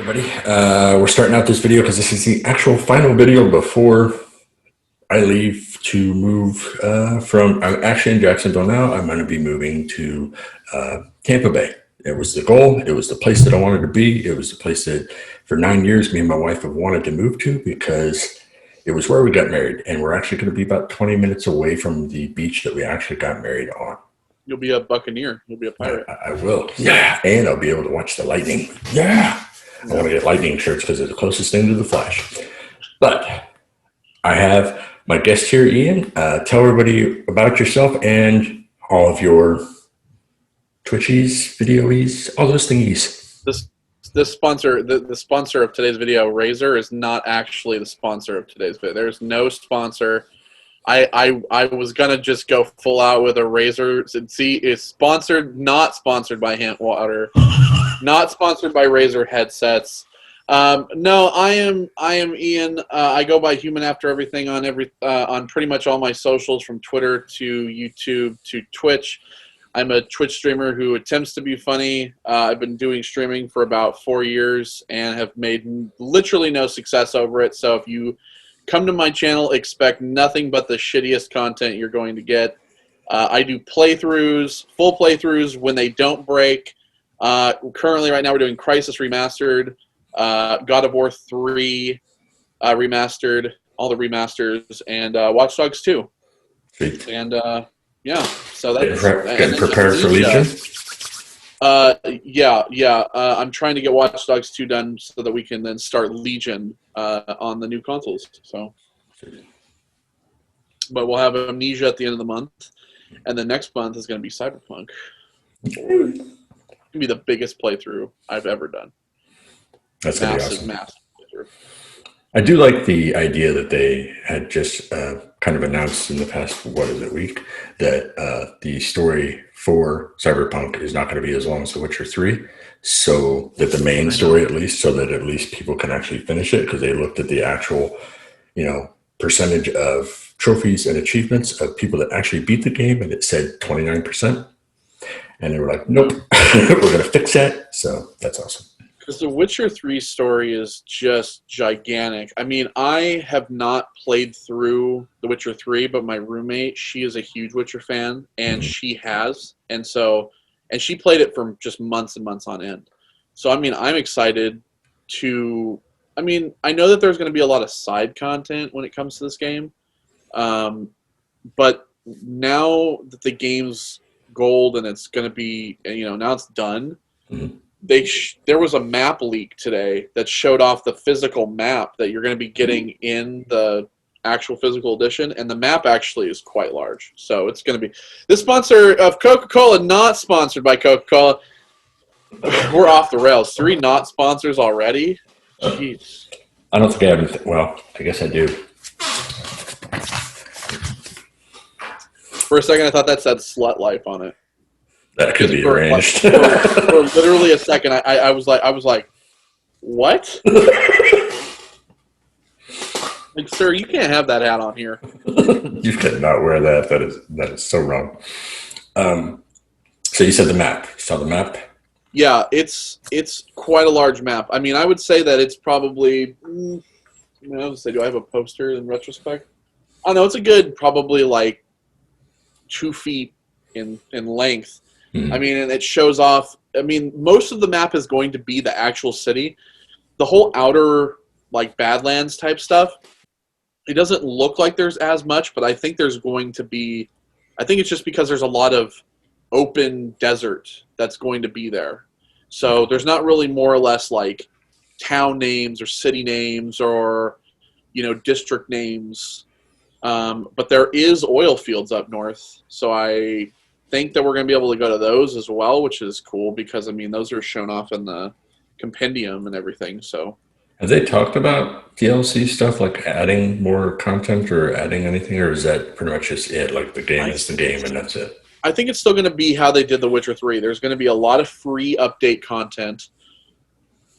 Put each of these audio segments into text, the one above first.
Everybody, we're starting out this video because this is the actual final video before I leave to move I'm actually in Jacksonville now. I'm going to be moving to Tampa Bay. It was the goal. It was the place that I wanted to be. It was the place that for 9 years me and my wife have wanted to move to because it was where we got married. And we're actually going to be about 20 minutes away from the beach that we actually got married on. You'll be a buccaneer. You'll be a pirate. I will. Yeah. And I'll be able to watch the lightning. Yeah. I want to get lightning shirts because it's the closest thing to the Flash. But I have my guest here, Ian. Tell everybody about yourself and all of your Twitchies, videoies, all those thingies. This sponsor, the sponsor of today's video, Razer, is not actually the sponsor of today's video. There's no sponsor. I was gonna just go full out with a Razer. See, it's sponsored, not sponsored by Hantwater, not sponsored by Razer headsets. No, I am Ian. I go by Human After Everything on pretty much all my socials, from Twitter to YouTube to Twitch. I'm a Twitch streamer who attempts to be funny. I've been doing streaming for about 4 years and have made literally no success over it. So if you come to my channel, expect nothing but the shittiest content you're going to get. I do playthroughs, full playthroughs when they don't break. Currently, right now, we're doing Crisis Remastered, God of War 3 Remastered, all the remasters, and Watch Dogs 2. Sweet. And, yeah, so that's... Getting prepared for Legion? Yeah. I'm trying to get Watch Dogs 2 done so that we can then start Legion on the new consoles. So, but we'll have Amnesia at the end of the month, and the next month is going to be Cyberpunk. It's going to be the biggest playthrough I've ever done. That's going to be awesome. Massive playthrough. I do like the idea that they had just kind of announced in the past, week, that the story for Cyberpunk is not going to be as long as The Witcher 3, so that the main story, at least, so that at least people can actually finish it, because they looked at the actual, percentage of trophies and achievements of people that actually beat the game, and it said 29%. And they were like, nope, we're going to fix that. So that's awesome. Because The Witcher 3 story is just gigantic. I mean, I have not played through The Witcher 3, but my roommate, she is a huge Witcher fan, and she has. And she played it for just months and months on end. So, I mean, I'm excited to... I mean, I know that there's going to be a lot of side content when it comes to this game. But now that the game's gold and it's going to be, now it's done... Mm-hmm. There was a map leak today that showed off the physical map that you're going to be getting in the actual physical edition, and the map actually is quite large. So it's going to be the sponsor of Coca-Cola, not sponsored by Coca-Cola. We're off the rails. 3 not sponsors already. Jeez. I don't think I have. Well, I guess I do. For a second, I thought that said "Slut Life" on it. That could be arranged. For literally a second, I was like, what? Like, sir, you can't have that hat on here. You cannot wear that. That is so wrong. So you said the map. You saw the map? Yeah, it's quite a large map. I mean, I would say that it's probably. I would say, do I have a poster in retrospect? I don't know. It's a good probably like 2 feet in length. Mm-hmm. I mean, and it shows off. I mean, most of the map is going to be the actual city. The whole outer, like, Badlands type stuff, it doesn't look like there's as much, but I think there's going to be... I think it's just because there's a lot of open desert that's going to be there. So there's not really more or less, like, town names or city names or, district names. But there is oil fields up north, so I think that we're going to be able to go to those as well, which is cool because, I mean, those are shown off in the compendium and everything. So, have they talked about DLC stuff, like adding more content or adding anything, or is that pretty much just it? Like, the game is the game and that's it? I think it's still going to be how they did The Witcher 3. There's going to be a lot of free update content,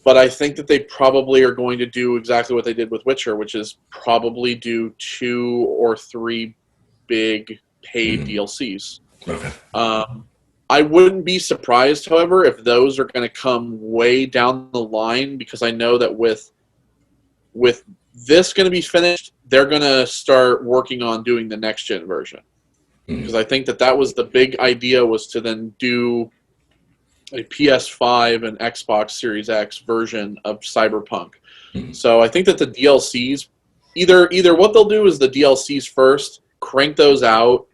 but I think that they probably are going to do exactly what they did with Witcher, which is probably do 2 or 3 big paid DLCs. Okay. I wouldn't be surprised, however, if those are going to come way down the line, because I know that with this going to be finished, they're going to start working on doing the next gen version. Because I think that was the big idea, was to then do a PS5 and Xbox Series X version of Cyberpunk. So I think that the DLCs, either what they'll do is the DLCs first, crank those out,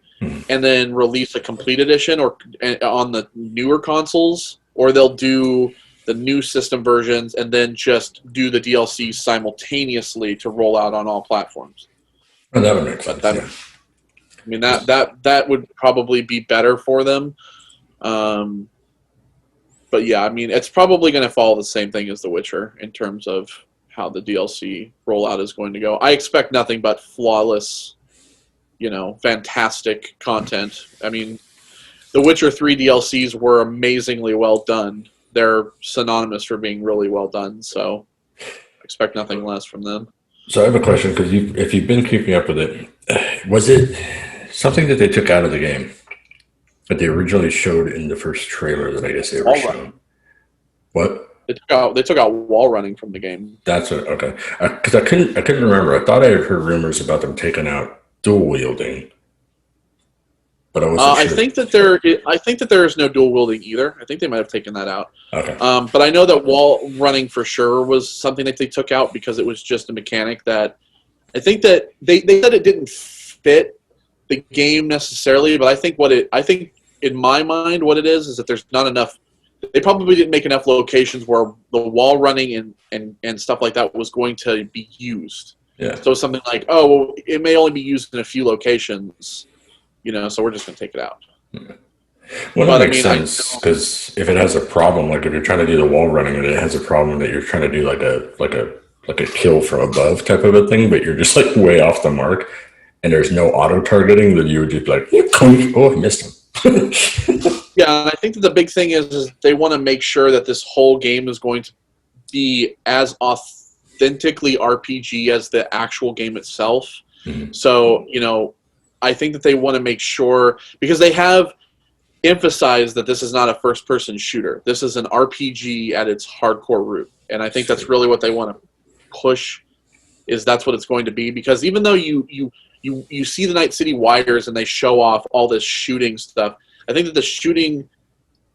and then release a complete edition or on the newer consoles, or they'll do the new system versions and then just do the DLCs simultaneously to roll out on all platforms. Oh, that would make sense. Yeah. I mean, that would probably be better for them. But yeah, I mean, it's probably going to follow the same thing as The Witcher in terms of how the DLC rollout is going to go. I expect nothing but flawless, fantastic content. I mean, The Witcher 3 DLCs were amazingly well done. They're synonymous for being really well done, so I expect nothing less from them. So I have a question, because if you've been keeping up with it, was it something that they took out of the game that they originally showed in the first trailer that I guess they were showing? What? They took out wall running from the game. That's it. Okay, because I couldn't remember. I thought I had heard rumors about them taking out dual wielding, but I wasn't sure. I think that there is no dual wielding either. I think they might have taken that out. Okay. But I know that wall running for sure was something that they took out because it was just a mechanic that I think that they said it didn't fit the game necessarily, but I think in my mind what it is that there's not enough. They probably didn't make enough locations where the wall running and stuff like that was going to be used. Yeah. So something like, oh, well, it may only be used in a few locations, so we're just going to take it out. Yeah. Well, that makes sense, because if it has a problem, like if you're trying to do the wall running and it has a problem that you're trying to do like a kill from above type of a thing, but you're just like way off the mark and there's no auto targeting, then you would just be like, oh, I missed him. Yeah, and I think that the big thing is they want to make sure that this whole game is going to be as authentically RPG as the actual game itself. Mm-hmm. So, I think that they want to make sure, because they have emphasized that this is not a first-person shooter. This is an RPG at its hardcore root. And I think that's really what they want to push, is that's what it's going to be. Because even though you see the Night City Wires and they show off all this shooting stuff, I think that the shooting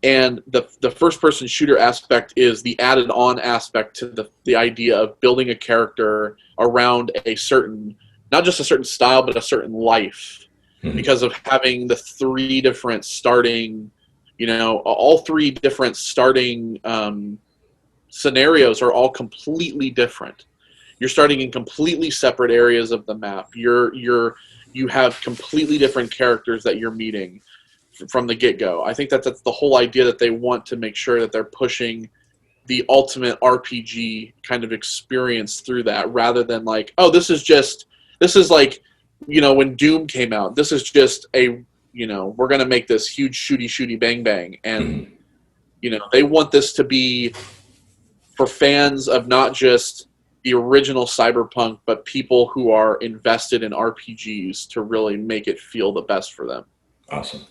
and the first-person shooter aspect is the added-on aspect to the idea of building a character around a certain, not just a certain style, but a certain life. Mm-hmm. Because of having the three different starting, all three different starting scenarios are all completely different. You're starting in completely separate areas of the map. You have completely different characters that you're meeting from the get-go. I think that's the whole idea, that they want to make sure that they're pushing the ultimate RPG kind of experience through that, rather than like, oh, this is like, when Doom came out, this is just we're going to make this huge shooty bang bang. And, they want this to be for fans of not just the original Cyberpunk, but people who are invested in RPGs to really make it feel the best for them. Awesome.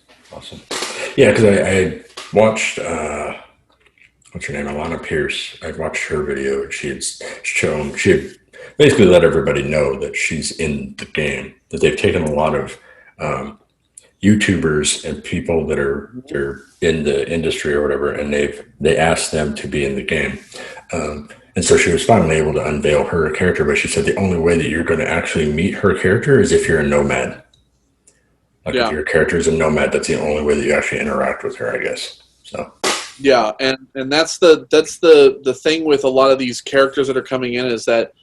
Yeah, because I watched, what's her name, Alana Pierce. I watched her video, and she had basically let everybody know that she's in the game, that they've taken a lot of YouTubers and people that they're in the industry or whatever, and they asked them to be in the game. And so she was finally able to unveil her character, but she said the only way that you're going to actually meet her character is if you're a nomad. Like, if your character is a nomad, that's the only way that you actually interact with her, I guess. So. Yeah, and that's the thing with a lot of these characters that are coming in, is that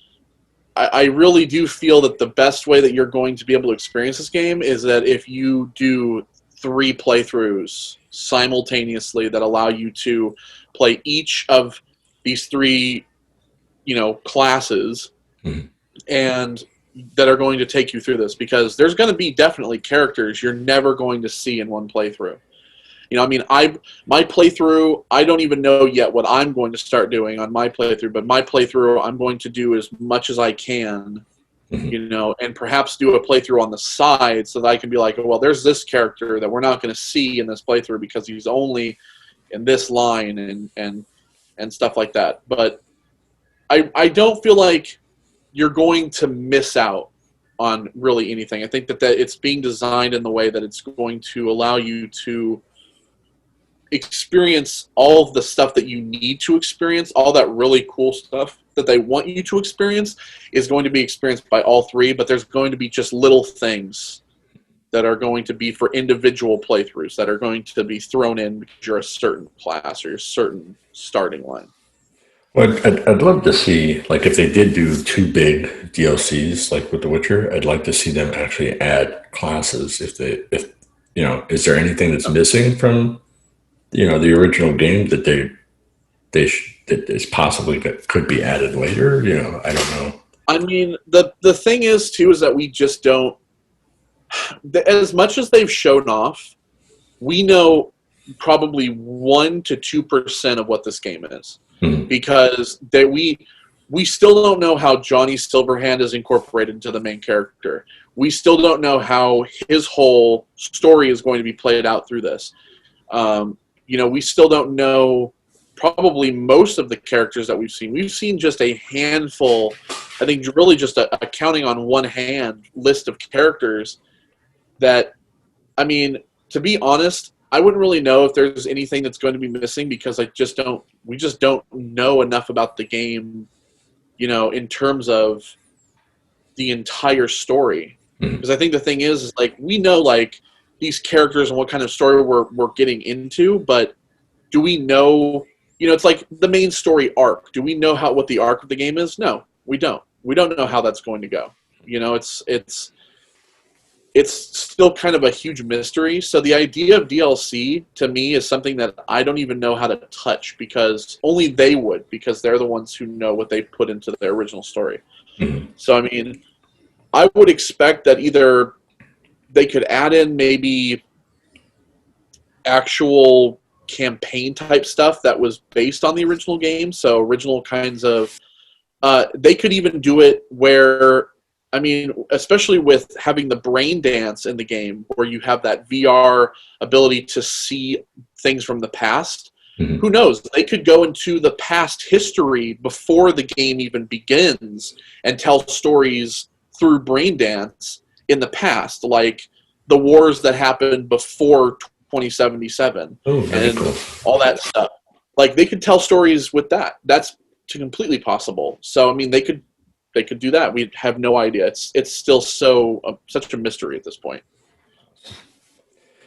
I really do feel that the best way that you're going to be able to experience this game is that if you do 3 playthroughs simultaneously that allow you to play each of these 3, classes, mm-hmm. and that are going to take you through this, because there's going to be definitely characters you're never going to see in one playthrough. My playthrough, I don't even know yet what I'm going to start doing on my playthrough, but my playthrough, I'm going to do as much as I can Mhm. you know, and perhaps do a playthrough on the side so that I can be like, well, there's this character that we're not going to see in this playthrough because he's only in this line and stuff like that. But I don't feel like you're going to miss out on really anything. I think that it's being designed in the way that it's going to allow you to experience all of the stuff that you need to experience, all that really cool stuff that they want you to experience is going to be experienced by all three, but there's going to be just little things that are going to be for individual playthroughs that are going to be thrown in because you're a certain class or you're a certain starting line. Well, I'd love to see, like, if they did do two big DLCs, like with The Witcher, I'd like to see them actually add classes. If is there anything that's missing from, the original game that that is possibly that could be added later? I don't know. I mean, the thing is too is that we just don't. As much as they've shown off, we know probably 1 to 2% of what this game is, Hmm. because we still don't know how Johnny Silverhand is incorporated into the main character. We still don't know how his whole story is going to be played out through this. We still don't know probably most of the characters that we've seen. We've seen just a handful, I think really just a counting on one hand list of characters that, I mean, to be honest, I wouldn't really know if there's anything that's going to be missing because we just don't know enough about the game, in terms of the entire story. Hmm. Because I think the thing is like, we know like these characters and what kind of story we're getting into, but do we know, it's like the main story arc. Do we know what the arc of the game is? No, we don't. We don't know how that's going to go. It's still kind of a huge mystery. So the idea of DLC to me is something that I don't even know how to touch because only they would, because they're the ones who know what they put into their original story. Hmm. So, I mean, I would expect that either they could add in maybe actual campaign type stuff that was based on the original game. So original kinds of, they could even do it where, I mean, especially with having the brain dance in the game, where you have that VR ability to see things from the past. Hmm. Who knows? They could go into the past history before the game even begins and tell stories through brain dance in the past, like the wars that happened before 2077 Oh, very and cool. all that stuff. Like they could tell stories with that. That's completely possible. So I mean, they could do that. We have no idea. It's still such a mystery at this point.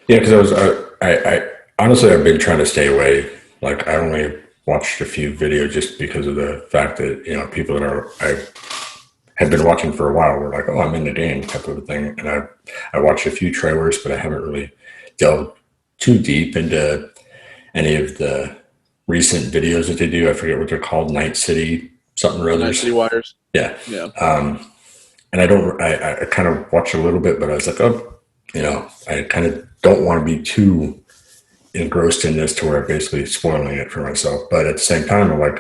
Yeah, because I honestly I've been trying to stay away. Like I only watched a few videos just because of the fact that people that I had been watching for a while were like, oh, I'm in the game type of a thing, and I watched a few trailers, but I haven't really delved too deep into any of the recent videos that they do. I forget what they're called, Night City something or Night others. City Wires. Yeah. Yeah. And I kind of watched a little bit, but I was like, oh, I kind of don't want to be too engrossed in this to where I'm basically spoiling it for myself. But at the same time, I'm like,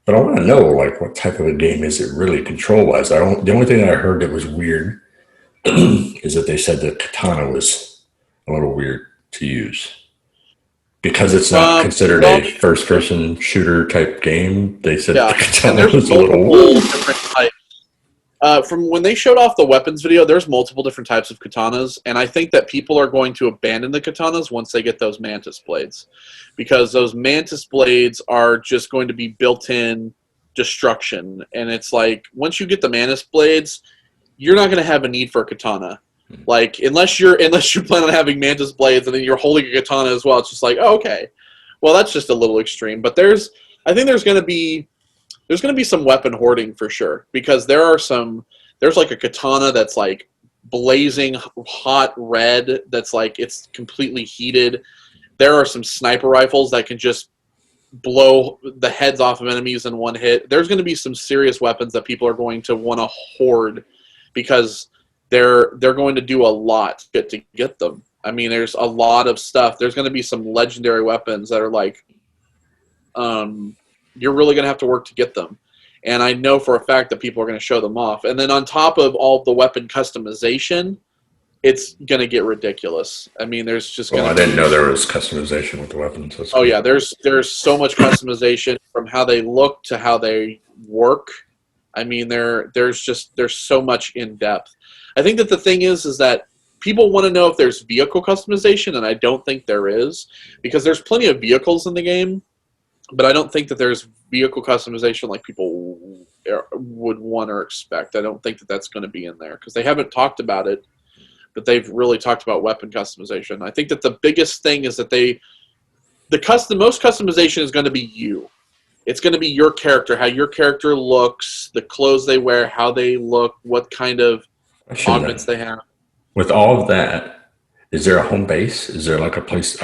but I want to know, like, what type of a game is it really control wise? The only thing that I heard that was weird is that they said the katana was a little weird to use because it's not considered Well, a first person shooter type game. They said the yeah, and katana there's was a little multiple different types. From when they showed off the weapons video, there's multiple different types of katanas, and I think that people are going to abandon the katanas once they get those mantis blades, because those mantis blades are just going to be built-in destruction, and it's like once you get the mantis blades, you're not going to have a need for a katana. Like unless you plan on having mantis blades and then you're holding a katana as well, it's just like, oh, okay, well that's just a little extreme. But I think there's going to be some weapon hoarding for sure, because there's like a katana that's like blazing hot red that's like it's completely heated. There are some sniper rifles that can just blow the heads off of enemies in one hit. There's going to be some serious weapons that people are going to want to hoard because they're going to do a lot to get them. I mean, there's a lot of stuff. There's going to be some legendary weapons that are like, you're really going to have to work to get them. and I know for a fact that people are going to show them off. And then on top of all the weapon customization, it's going to get ridiculous. I mean, there's just going to I didn't know there was customization with the weapons. That's Oh cool. yeah, there's so much customization from how they look to how they work. I mean, there's so much in depth. I think that the thing is that people want to know if there's vehicle customization, and I don't think there is, because there's plenty of vehicles in the game, but I don't think that there's vehicle customization like people would want or expect. I don't think that that's going to be in there because they haven't talked about it, but they've really talked about weapon customization. I think that the biggest thing is that most customization is going to be you. It's going to be your character, how your character looks, the clothes they wear, how they look, what kind of augments they have. With all of that, is there a home base? Is there like a place,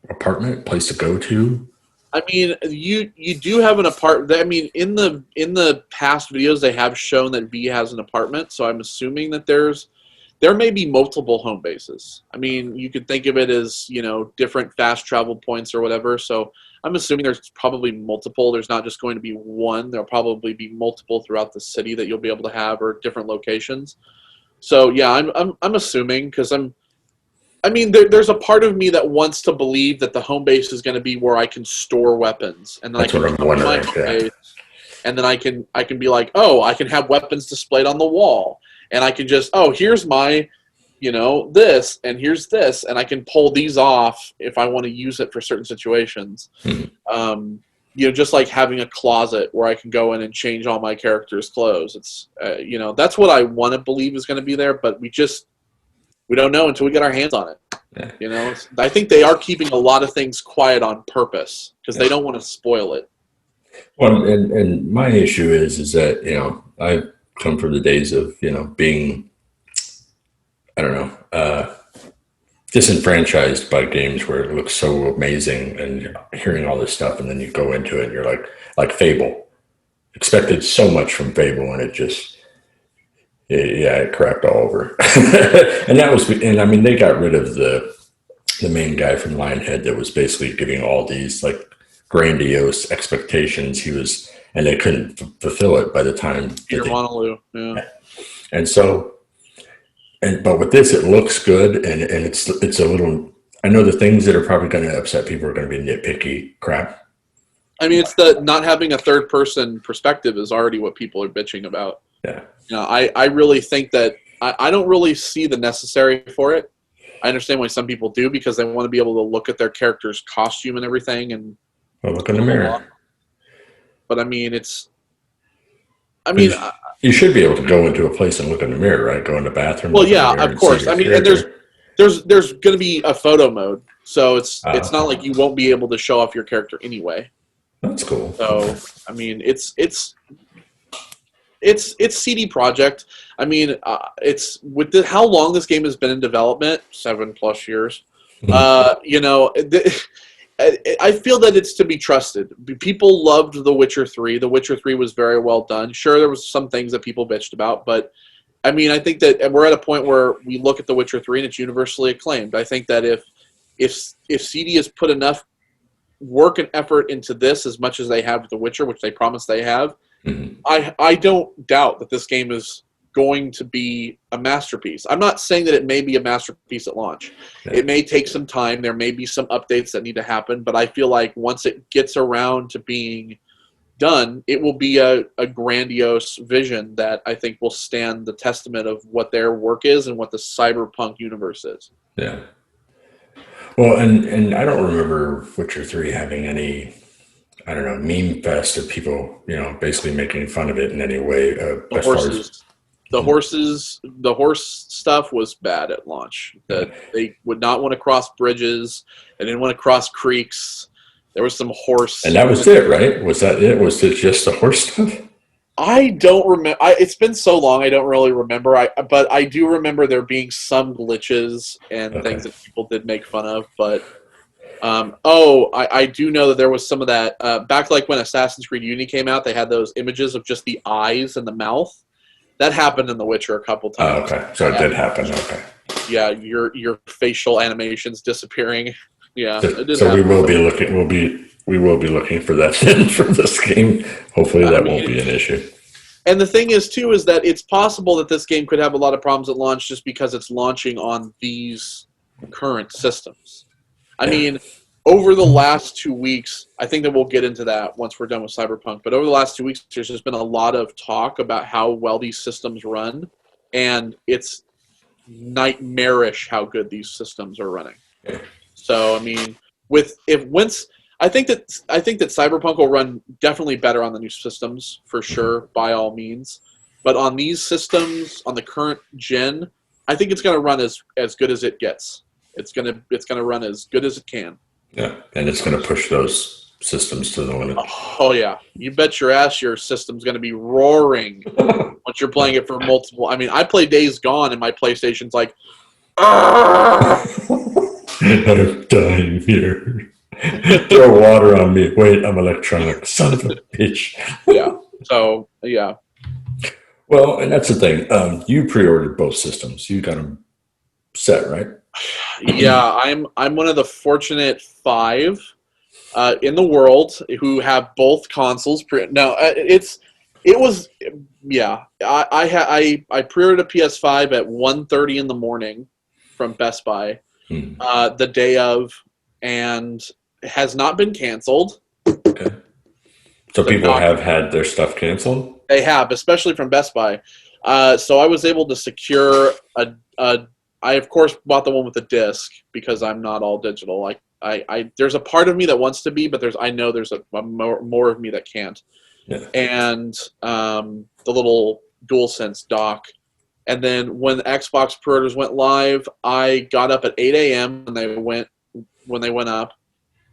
apartment, place to go to? I mean, you do have an apartment. I mean, in the past videos, they have shown that V has an apartment, so I'm assuming that there may be multiple home bases. I mean, you could think of it as, different fast travel points or whatever. So I'm assuming there's probably multiple. There's not just going to be one. There'll probably be multiple throughout the city that you'll be able to have, or different locations. So yeah, I'm assuming, because there's a part of me that wants to believe that the home base is going to be where I can store weapons, and then That's I can what I'm come to my wondering. home Yeah. base, and then I can be like, oh, I can have weapons displayed on the wall. And I can just, oh, here's my, this, and here's this, and I can pull these off if I want to use it for certain situations. Just like having a closet where I can go in and change all my character's clothes. It's, that's what I want to believe is going to be there, but we don't know until we get our hands on it. Yeah. I think they are keeping a lot of things quiet on purpose because they don't want to spoil it. Well, and my issue is that, I've come from the days of, being, I don't know, disenfranchised by games where it looks so amazing and you're hearing all this stuff, and then you go into it and you're like Fable. Expected so much from Fable, and it just, it cracked all over. And I mean, they got rid of the main guy from Lionhead that was basically giving all these like grandiose expectations. And they couldn't fulfill it by the time. Peter Monaloo, yeah. And so, but with this, it looks good, and it's a little. I know the things that are probably going to upset people are going to be nitpicky crap. I mean, it's the not having a third person perspective is already what people are bitching about. Yeah. I really think that I don't really see the necessary for it. I understand why some people do, because they want to be able to look at their character's costume and everything, and Look in the mirror. But I mean, you should be able to go into a place and look in the mirror, right? Go in the bathroom. Well, yeah, of course. I mean, and there's going to be a photo mode, so it's not like you won't be able to show off your character anyway. That's cool. So I mean, it's CD Projekt. I mean, it's with how long this game has been in development, 7+ years. I feel that it's to be trusted. People loved The Witcher 3. The Witcher 3 was very well done. Sure, there was some things that people bitched about, but I mean, I think that we're at a point where we look at The Witcher 3 and it's universally acclaimed. I think that if CD has put enough work and effort into this as much as they have with The Witcher, which they promise they have, I don't doubt that this game is going to be a masterpiece. I'm not saying that it may be a masterpiece at launch. Yeah. It may take some time. There may be some updates that need to happen, but I feel like once it gets around to being done, it will be a grandiose vision that I think will stand the testament of what their work is and what the cyberpunk universe is. Yeah. Well, and I don't remember Witcher 3 having any, I don't know, meme fest of people, basically making fun of it in any way. The horse stuff was bad at launch. That they would not want to cross bridges. They didn't want to cross creeks. There was some horse. And that was it, right? Was that it? Was it just the horse stuff? I don't remember. It's been so long, I don't really remember. But I do remember there being some glitches and things that people did make fun of. But I do know that there was some of that back, like when Assassin's Creed Unity came out. They had those images of just the eyes and the mouth. That happened in The Witcher a couple times. Oh, okay. So it did happen. Okay. Yeah, your facial animations disappearing. Yeah. So we will be looking. We'll be we will be looking for that then for this game. Hopefully I that mean, won't be an issue. and the thing is, too, is that it's possible that this game could have a lot of problems at launch just because it's launching on these current systems. I Yeah. mean, over the last 2 weeks, I think that we'll get into that once we're done with Cyberpunk, but over the last 2 weeks, there's just been a lot of talk about how well these systems run, and it's nightmarish how good these systems are running. So, I mean, I think that Cyberpunk will run definitely better on the new systems for sure, by all means. But on these systems, on the current gen, I think it's going to run as good as it gets. It's going to run as good as it can. Yeah, and it's going to push those systems to the limit. Oh yeah, you bet your ass your system's going to be roaring once you're playing it for multiple. I mean, I play Days Gone, and my PlayStation's like, I'm dying here. Throw water on me. Wait, I'm electronic. Son of a bitch. yeah. So yeah. Well, and that's the thing. You pre-ordered both systems. You got them set, right? Yeah, I'm one of the fortunate 5 in the world who have both consoles. I pre-ordered a PS5 at 1:30 in the morning from Best Buy the day of, and it has not been canceled. Okay. So people have had their stuff canceled? They have, especially from Best Buy. So I was able to secure I of course bought the one with the disc because I'm not all digital. I there's a part of me that wants to be, but I know there's a more of me that can't. Yeah. And the little DualSense dock. And then when the Xbox pre-orders went live, I got up at 8 a.m. when they went up.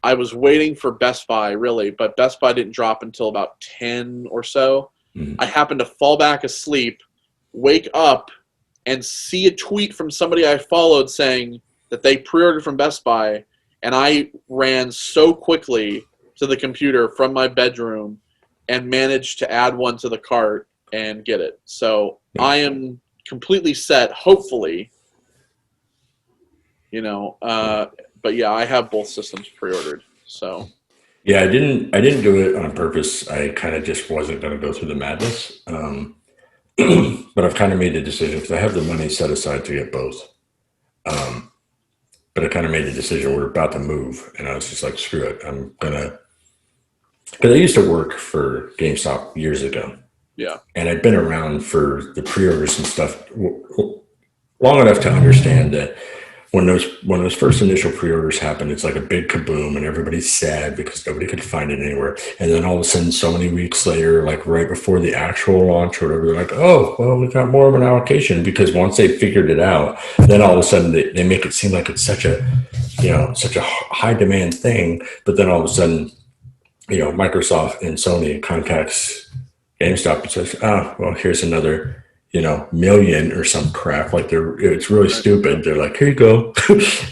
I was waiting for Best Buy, really, but Best Buy didn't drop until about 10 or so. Mm-hmm. I happened to fall back asleep, wake up, and see a tweet from somebody I followed saying that they pre-ordered from Best Buy, and I ran so quickly to the computer from my bedroom and managed to add one to the cart and get it. So I am completely set, hopefully, but yeah, I have both systems pre-ordered. So yeah, I didn't do it on purpose. I kind of just wasn't going to go through the madness. But I've kind of made the decision because I have the money set aside to get both. But I kind of made the decision. We're about to move, and I was just like, screw it. I'm gonna, because I used to work for GameStop years ago. yeah, and I'd been around for the pre-orders and stuff long enough to understand that when those first initial pre-orders happen, it's like a big kaboom, and everybody's sad because nobody could find it anywhere. And then all of a sudden, so many weeks later, like right before the actual launch or whatever, they're like, "Oh, well, we got more of an allocation," because once they figured it out, then all of a sudden they make it seem like it's such a high demand thing. But then all of a sudden, Microsoft and Sony contacts GameStop and says, "Oh, well, here's another." Million or some crap. Like it's really stupid. They're like, here you go.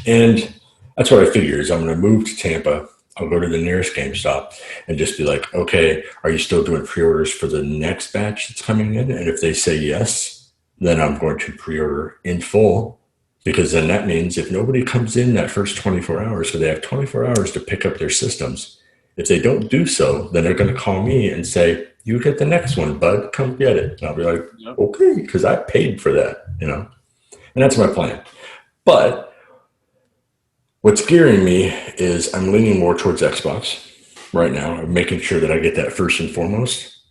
And that's what I figure is I'm going to move to Tampa. I'll go to the nearest GameStop and just be like, okay, are you still doing pre-orders for the next batch that's coming in? And if they say yes, then I'm going to pre-order in full, because then that means if nobody comes in that first 24 hours, so they have 24 hours to pick up their systems. If they don't do so, then they're going to call me and say, you get the next one, bud. Come get it. And I'll be like, okay, because I paid for that, And that's my plan. But what's scaring me is I'm leaning more towards Xbox right now. I'm making sure that I get that first and foremost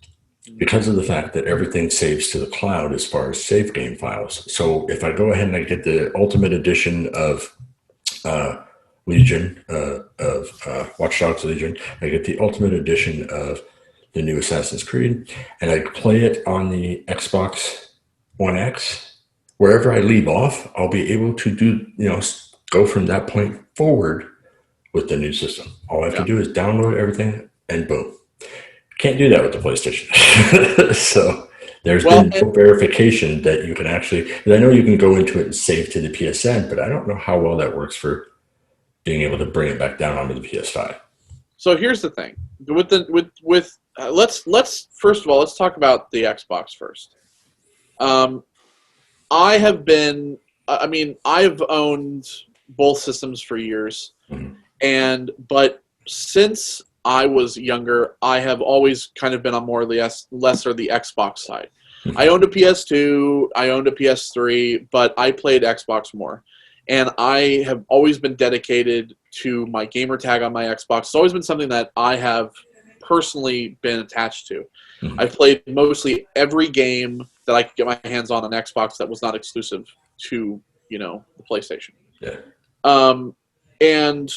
because of the fact that everything saves to the cloud as far as save game files. So if I go ahead and I get the Ultimate Edition of Legion, of Watch Dogs Legion, I get the Ultimate Edition of the new Assassin's Creed, and I play it on the Xbox One X. Wherever I leave off, I'll be able to do, go from that point forward with the new system. All I have to do is download everything, and boom. Can't do that with the PlayStation. So there's been no verification that you can actually, I know you can go into it and save to the PSN, but I don't know how well that works for being able to bring it back down onto the PS5. So here's the thing let's first of all, let's talk about the Xbox first. I've owned both systems for years, but since I was younger, I have always kind of been on more or lesser the Xbox side. I owned a PS2, I owned a PS3, but I played Xbox more. And I have always been dedicated to my gamer tag on my Xbox. It's always been something that I have personally been attached to. I've played mostly every game that I could get my hands on Xbox that was not exclusive to, the PlayStation. Yeah. And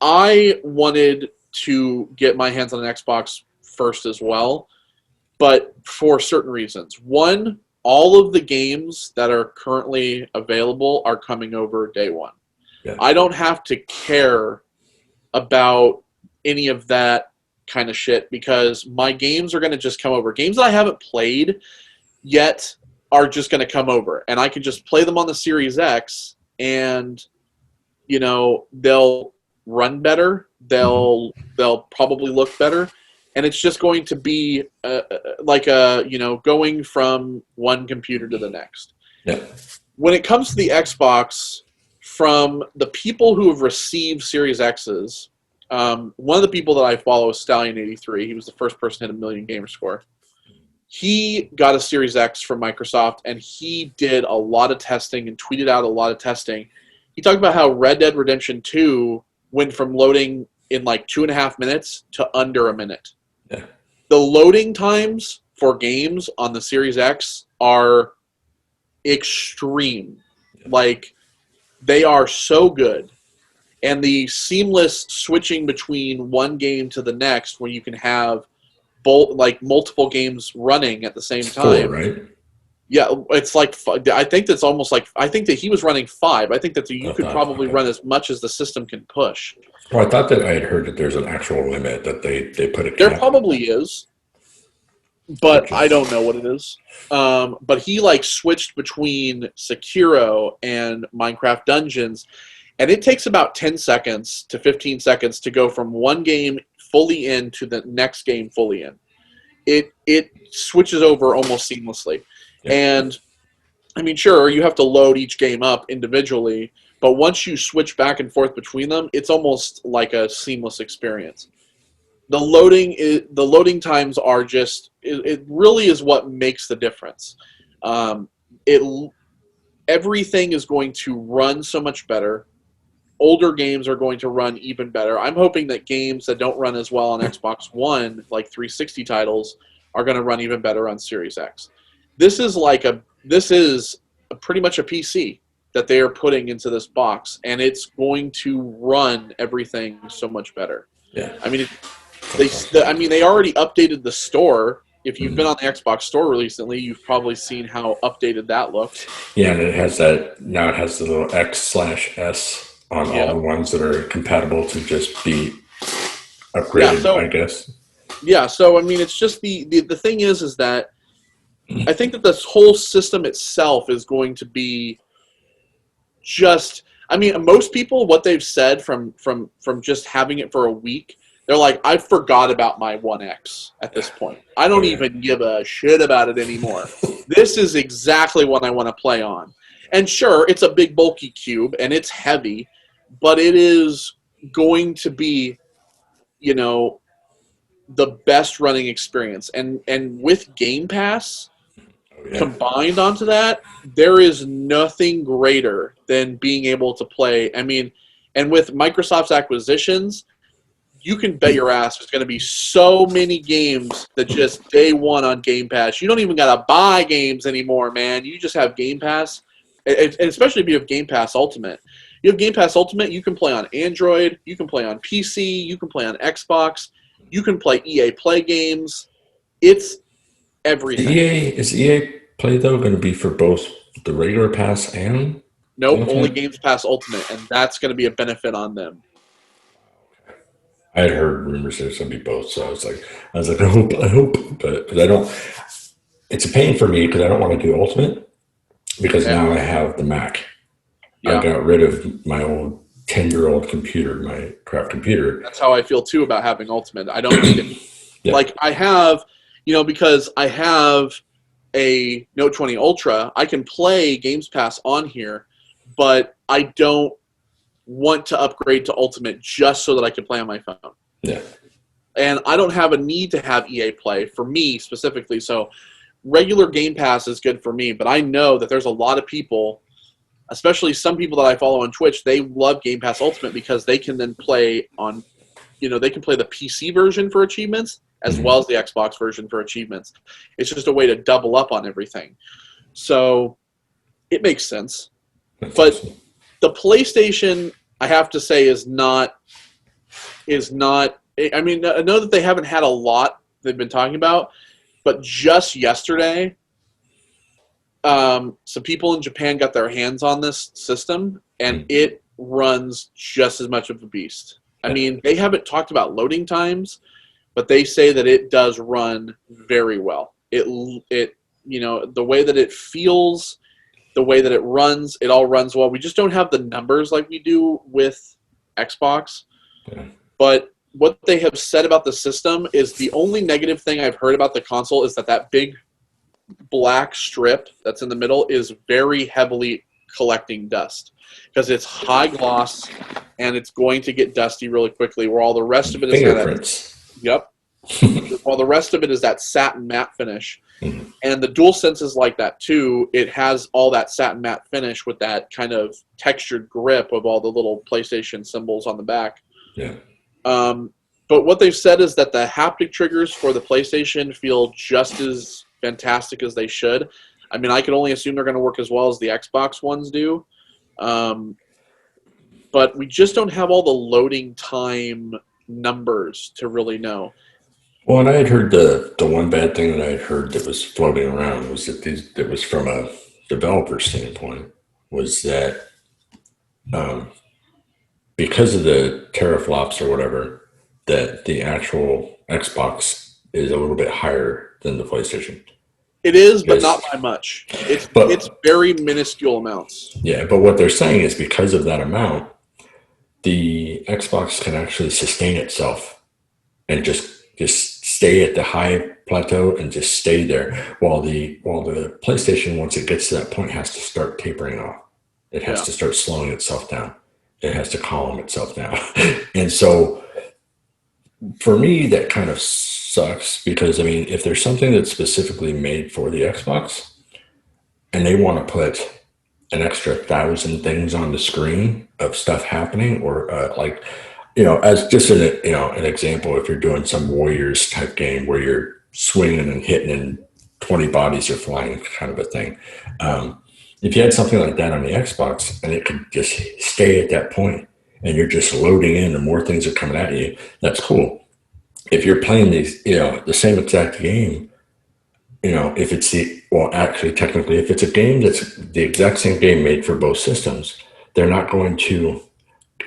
I wanted to get my hands on an Xbox first as well, but for certain reasons. One, all of the games that are currently available are coming over day one. Yeah. I don't have to care about any of that kind of shit because my games are going to just come over. Games that I haven't played yet are just going to come over, and I can just play them on the Series X, and they'll run better. They'll probably look better, and it's just going to be going from one computer to the next. Yeah. When it comes to the Xbox, from the people who have received Series X's, one of the people that I follow is Stallion83. He was the first person to hit 1 million gamer score. He got a Series X from Microsoft, and he did a lot of testing and tweeted out a lot of testing. He talked about how Red Dead Redemption 2 went from loading in like 2.5 minutes to under a minute. Yeah. The loading times for games on the Series X are extreme. Like, they are so good. And the seamless switching between one game to the next, where you can have multiple games running at the same time. 4, right? Yeah, it's like, I think that's almost like, I think that he was running 5. I think that you could probably run as much as the system can push. Well, I thought that I had heard that there's an actual limit that they put a cap. There probably is, but I don't know what it is. But he switched between Sekiro and Minecraft Dungeons, and it takes about 10 seconds to 15 seconds to go from one game fully in to the next game fully in. It switches over almost seamlessly. Yeah. And, I mean, sure, you have to load each game up individually, but once you switch back and forth between them, it's almost like a seamless experience. The loading times are just, it really is what makes the difference. Everything is going to run so much better. Older games are going to run even better. I'm hoping that games that don't run as well on Xbox One, like 360 titles, are going to run even better on Series X. This is pretty much a PC that they are putting into this box, and it's going to run everything so much better. Yeah. I mean, they already updated the store. If you've been on the Xbox store recently, you've probably seen how updated that looked. Yeah, and it has the little X/S on all the ones that are compatible to just be upgraded, I guess. Yeah, so I mean, it's just the thing is that I think that this whole system itself is going to be just, I mean, most people, what they've said from just having it for a week, they're like, I forgot about my One X at this point. I don't even give a shit about it anymore. This is exactly what I want to play on. And sure, it's a big bulky cube and it's heavy, but it is going to be, the best running experience. And with Game Pass combined onto that, there is nothing greater than being able to play. I mean, and with Microsoft's acquisitions, you can bet your ass there's going to be so many games that just day one on Game Pass. You don't even got to buy games anymore, man. You just have Game Pass, and especially if you have Game Pass Ultimate. You have Game Pass Ultimate, you can play on Android, you can play on PC, you can play on Xbox, you can play EA Play games. It's everything. Is EA Play, though, going to be for both the regular pass and? Nope, only Games Pass Ultimate, and that's going to be a benefit on them. I had heard rumors that it's going to be both, so I was like, I hope, but I don't. It's a pain for me because I don't want to do Ultimate because now I have the Mac. Yeah. I got rid of my old 10-year-old computer, my craft computer. That's how I feel too about having Ultimate. I don't need it. Yeah. Like I have, because I have a Note 20 Ultra, I can play Games Pass on here, but I don't want to upgrade to Ultimate just so that I can play on my phone. Yeah. And I don't have a need to have EA Play for me specifically. So regular Game Pass is good for me, but I know that there's a lot of people, especially some people that I follow on Twitch, they love Game Pass Ultimate because they can then play on, they can play the PC version for achievements as Mhm. well as the Xbox version for achievements. It's just a way to double up on everything. So it makes sense. That's But awesome. the PlayStation, I have to say, is not. I mean, I know that they haven't had a lot they've been talking about, but just yesterday, some people in Japan got their hands on this system, and Mhm. it runs just as much of a beast. I Yeah. mean, they haven't talked about loading times, but they say that it does run very well. The way that it feels, the way that it runs, it all runs well. We just don't have the numbers like we do with Xbox. Yeah. But what they have said about the system is the only negative thing I've heard about the console is that big black strip that's in the middle is very heavily collecting dust because it's high gloss and it's going to get dusty really quickly. Where all the rest of it is Fingerprints. yep. While the rest of it is that satin matte finish. Mhm. And the DualSense is like that too. It has all that satin matte finish with that kind of textured grip of all the little PlayStation symbols on the back. Yeah. But what they've said is that the haptic triggers for the PlayStation feel just as fantastic as they should. I mean, I can only assume they're going to work as well as the Xbox ones do. But we just don't have all the loading time numbers to really know. Well, and I had heard the one bad thing that I had heard that was floating around was that was from a developer standpoint was that um, because of the teraflops or whatever, that the actual Xbox is a little bit higher than the PlayStation. It is, but not Yes, by much. It's but very minuscule amounts. yeah, but what they're saying is because of that amount, the Xbox can actually sustain itself and just stay at the high plateau and just stay there while the PlayStation, once it gets to that point, has to start tapering off. It has Yeah. to start slowing itself down. It has to calm itself down. And so for me that kind of sucks because I mean if there's something that's specifically made for the Xbox and they want to put an extra 1,000 things on the screen of stuff happening or like as just an example, if you're doing some Warriors type game where you're swinging and hitting and 20 bodies are flying kind of a thing. Um, if you had something like that on the Xbox and it could just stay at that point and you're just loading in and more things are coming at you, that's cool. If you're playing the same exact game, if it's actually technically, if it's a game that's the exact same game made for both systems, they're not going to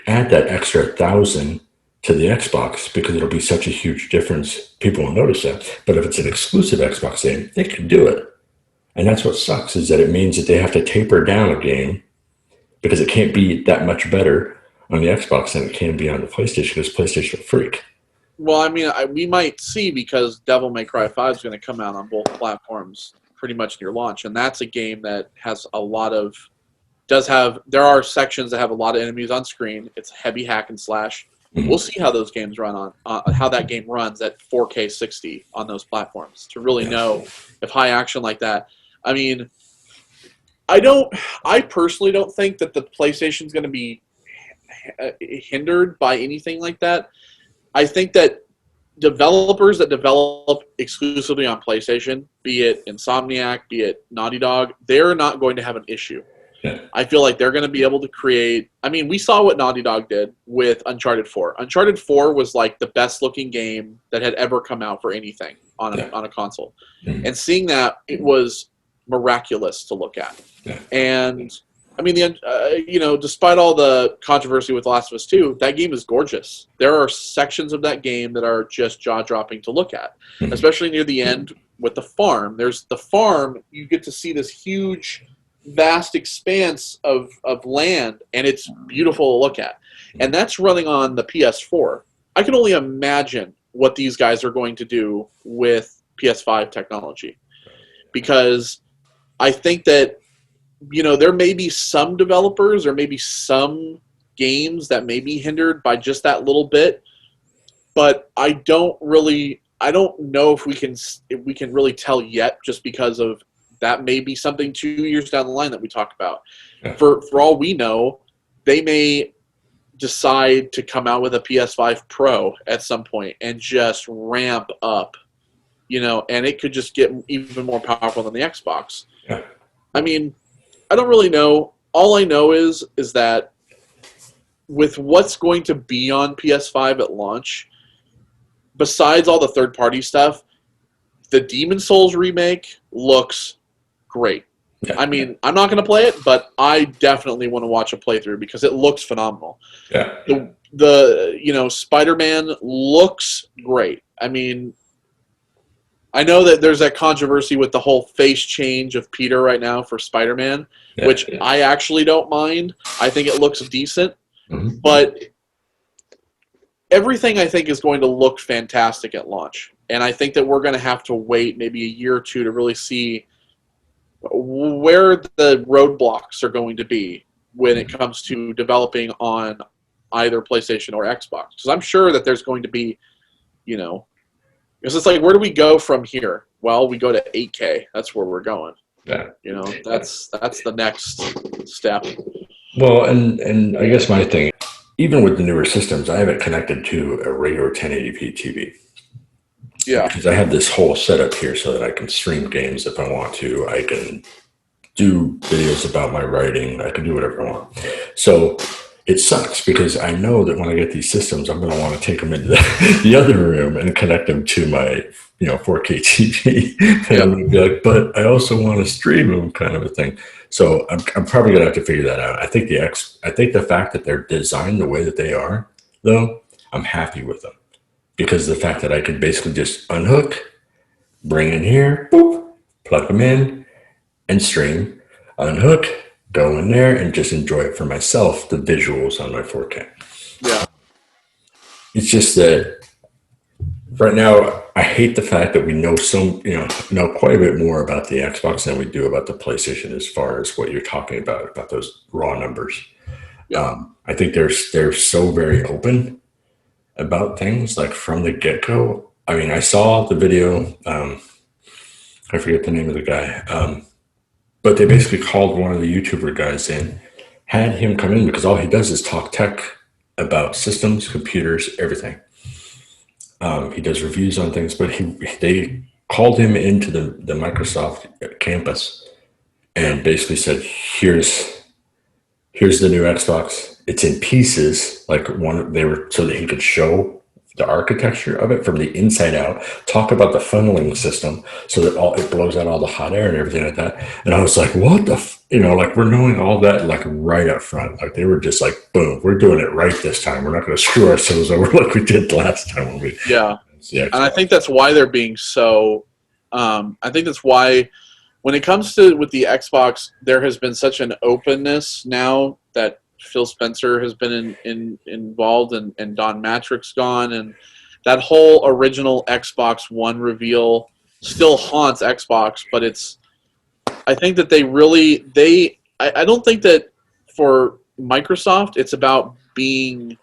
add that extra 1,000 to the Xbox because it'll be such a huge difference. People will notice that. But if it's an exclusive Xbox game, they can do it. And that's what sucks is that it means that they have to taper down a game because it can't be that much better on the Xbox than it can be on the PlayStation because PlayStation will freak. Well, I mean, we might see because Devil May Cry 5 is going to come out on both platforms pretty much near launch, and that's a game that has a lot of there are sections that have a lot of enemies on screen. It's heavy hack and slash. We'll Mhm. see how those games run how that game runs at 4K 60 on those platforms to really Yeah. know if high action like that. I mean, I personally don't think that the PlayStation's going to be hindered by anything like that. I think that developers that develop exclusively on PlayStation, be it Insomniac, be it Naughty Dog, they're not going to have an issue. Yeah. I feel like they're going to be able to create. I mean, we saw what Naughty Dog did with Uncharted 4. Uncharted 4 was like the best looking game that had ever come out for anything on a console. Mhm. And seeing that, it was miraculous to look at. Yeah. And I mean, despite all the controversy with Last of Us 2, that game is gorgeous. There are sections of that game that are just jaw-dropping to look at, Mhm. especially near the end with the farm. There's the farm, you get to see this huge, vast expanse of land, and it's beautiful to look at. And that's running on the PS4. I can only imagine what these guys are going to do with PS5 technology. Because I think that there may be some developers or maybe some games that may be hindered by just that little bit. but I don't know if we can really tell yet, just because of that may be something 2 years down the line that we talk about. Yeah. For all we know, they may decide to come out with a PS5 Pro at some point and just ramp up, and it could just get even more powerful than the Xbox. Yeah. I mean, I don't really know. All I know is that with what's going to be on PS5 at launch, besides all the third-party stuff, the Demon Souls remake looks great. Yeah. I mean, I'm not going to play it, but I definitely want to watch a playthrough because it looks phenomenal. Yeah. The Spider-Man looks great. I mean, I know that there's that controversy with the whole face change of Peter right now for Spider-Man, which I actually don't mind. I think it looks decent, but everything I think is going to look fantastic at launch. And I think that we're going to have to wait maybe a year or two to really see where the roadblocks are going to be when it comes to developing on either PlayStation or Xbox. Because I'm sure that there's going to be, because it's like, where do we go from here? Well, we go to 8K. That's where we're going. Yeah. That's the next step. Well, and I guess my thing, even with the newer systems, I have it connected to a regular 1080p TV. Yeah. Because I have this whole setup here so that I can stream games if I want to. I can do videos about my writing. I can do whatever I want. So it sucks because I know that when I get these systems, I'm going to want to take them into the other room and connect them to my 4K TV. And I'm going to be like, but I also want to stream them, kind of a thing. So I'm probably going to have to figure that out. I think the fact that they're designed the way that they are, though, I'm happy with them. Because the fact that I could basically just unhook, bring in here, boop, plug them in, and stream, unhook, go in there, and just enjoy it for myself, the visuals on my 4K. Yeah. It's just that right now, I hate the fact that we know know quite a bit more about the Xbox than we do about the PlayStation as far as what you're talking about those raw numbers. Yeah. I think they're so very open about things, like from the get-go. I mean, I saw the video, I forget the name of the guy, but they basically called one of the YouTuber guys in, had him come in, because all he does is talk tech about systems, computers, everything. He does reviews on things, but they called him into the Microsoft campus and basically said, here's the new Xbox. It's in pieces, so that he could show the architecture of it from the inside out, talk about the funneling system so that it blows out all the hot air and everything like that. And I was like, what we're knowing all that like right up front. Like they were just like, boom, we're doing it right this time. We're not going to screw ourselves over like we did last time when we. Yeah. And I think that's why they're being so. I think that's why when it comes to with the Xbox, there has been such an openness now that Phil Spencer has been involved and Don Matrick's gone, and that whole original Xbox One reveal still haunts Xbox, but I think that I don't think that for Microsoft it's about being,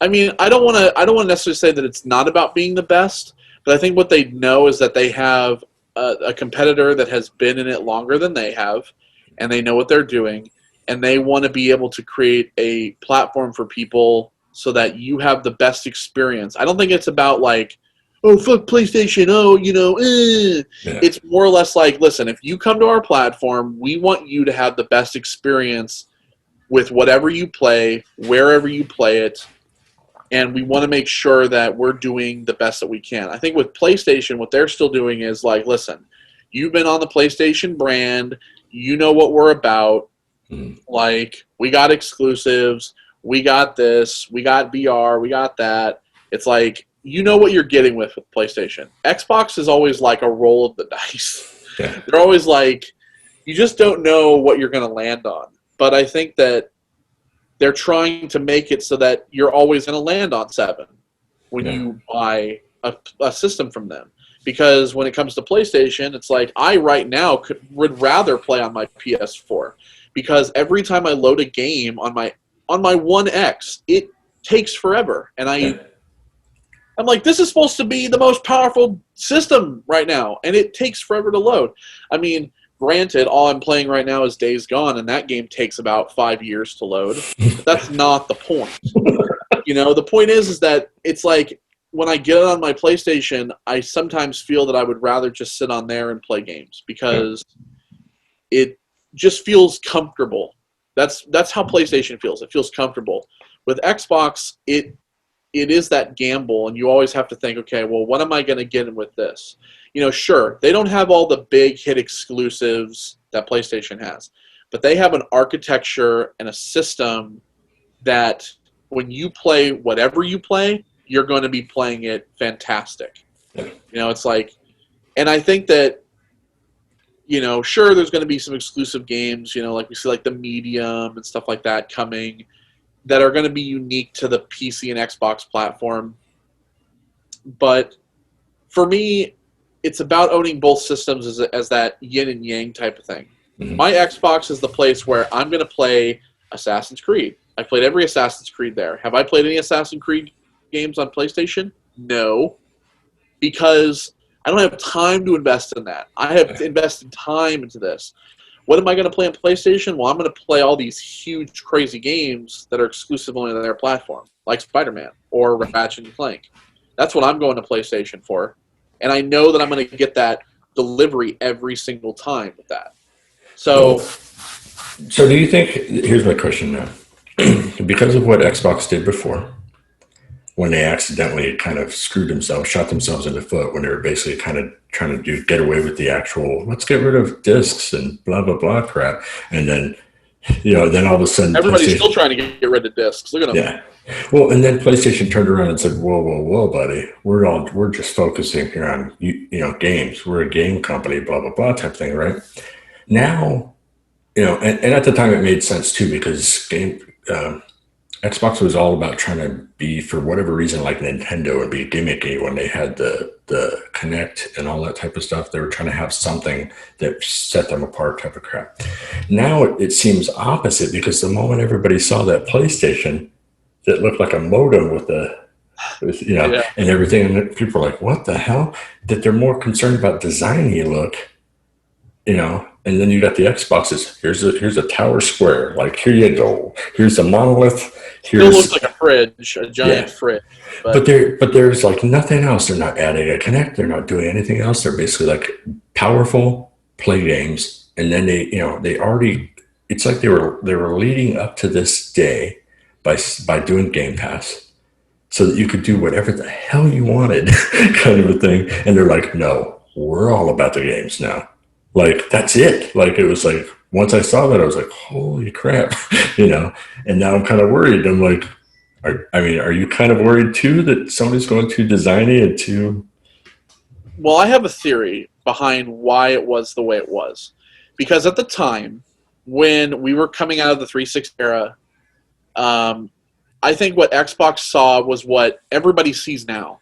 I mean, I don't want to necessarily say that it's not about being the best, but I think what they know is that they have a competitor that has been in it longer than they have, and they know what they're doing. And they want to be able to create a platform for people so that you have the best experience. I don't think it's about like, oh, fuck PlayStation, Yeah. It's more or less like, listen, if you come to our platform, we want you to have the best experience with whatever you play, wherever you play it, and we want to make sure that we're doing the best that we can. I think with PlayStation, what they're still doing is like, listen, you've been on the PlayStation brand, you know what we're about. Like, we got exclusives, we got this, we got VR, we got that. It's like, you know what you're getting with PlayStation. Xbox is always like a roll of the dice. Yeah. They're always like, you just don't know what you're going to land on. But I think that they're trying to make it so that you're always going to land on 7 when you buy a system from them. Because when it comes to PlayStation, it's like, I right now would rather play on my PS4. Because every time I load a game on my One X, it takes forever. And I'm like, this is supposed to be the most powerful system right now, and it takes forever to load. I mean, granted, all I'm playing right now is Days Gone, and that game takes about 5 years to load. But that's not the point. The point is that it's like when I get it on my PlayStation, I sometimes feel that I would rather just sit on there and play games because it just feels comfortable. That's how PlayStation feels. It feels comfortable. With Xbox, it is that gamble, and you always have to think, okay, well, what am I going to get with this? Sure, they don't have all the big hit exclusives that PlayStation has, but they have an architecture and a system that when you play whatever you play, you're going to be playing it fantastic. It's like, and I think that, sure, there's going to be some exclusive games, like we see like the Medium and stuff like that coming, that are going to be unique to the PC and Xbox platform. But for me, it's about owning both systems as that yin and yang type of thing. Mm-hmm. My Xbox is the place where I'm going to play Assassin's Creed. I played every Assassin's Creed there. Have I played any Assassin's Creed games on PlayStation? No. Because I don't have time to invest in that. I have invested time into this. What am I going to play on PlayStation? Well, I'm going to play all these huge, crazy games that are exclusive only on their platform, like Spider-Man or Ratchet and Clank. That's what I'm going to PlayStation for. And I know that I'm going to get that delivery every single time with that. So do you think, here's my question now, because of what Xbox did before, when they accidentally kind of screwed themselves, shot themselves in the foot when they were basically kind of trying to get away with the actual, let's get rid of discs and blah, blah, blah crap. And then, then all of a sudden... Everybody's still trying to get rid of discs. Look at them. Yeah. Well, and then PlayStation turned around and said, whoa, buddy. We're just focusing here on, games. We're a game company, blah, blah, blah type thing, right? Now, and at the time it made sense too, because Xbox was all about trying to be, for whatever reason, like Nintendo, and be gimmicky when they had the Kinect and all that type of stuff. They were trying to have something that set them apart type of crap. Now it seems opposite, because the moment everybody saw that PlayStation that looked like a modem with and everything, and people are like, what the hell? That they're more concerned about designy look, and then you got the Xboxes. Here's a tower square. Like, here you go. Here's a monolith. It looks like a fridge, a giant fridge. But there's like nothing else. They're not adding a Kinect. They're not doing anything else. They're basically like powerful play games. And then they already. It's like they were leading up to this day by doing Game Pass, so that you could do whatever the hell you wanted, kind of a thing. And they're like, no, we're all about the games now. Like, that's it. Like, it was like, once I saw that, I was like, holy crap, and now I'm kind of worried. I'm like, are you kind of worried too that Sony's going too designy and too? Well, I have a theory behind why it was the way it was. Because at the time, when we were coming out of the 360 era, I think what Xbox saw was what everybody sees now.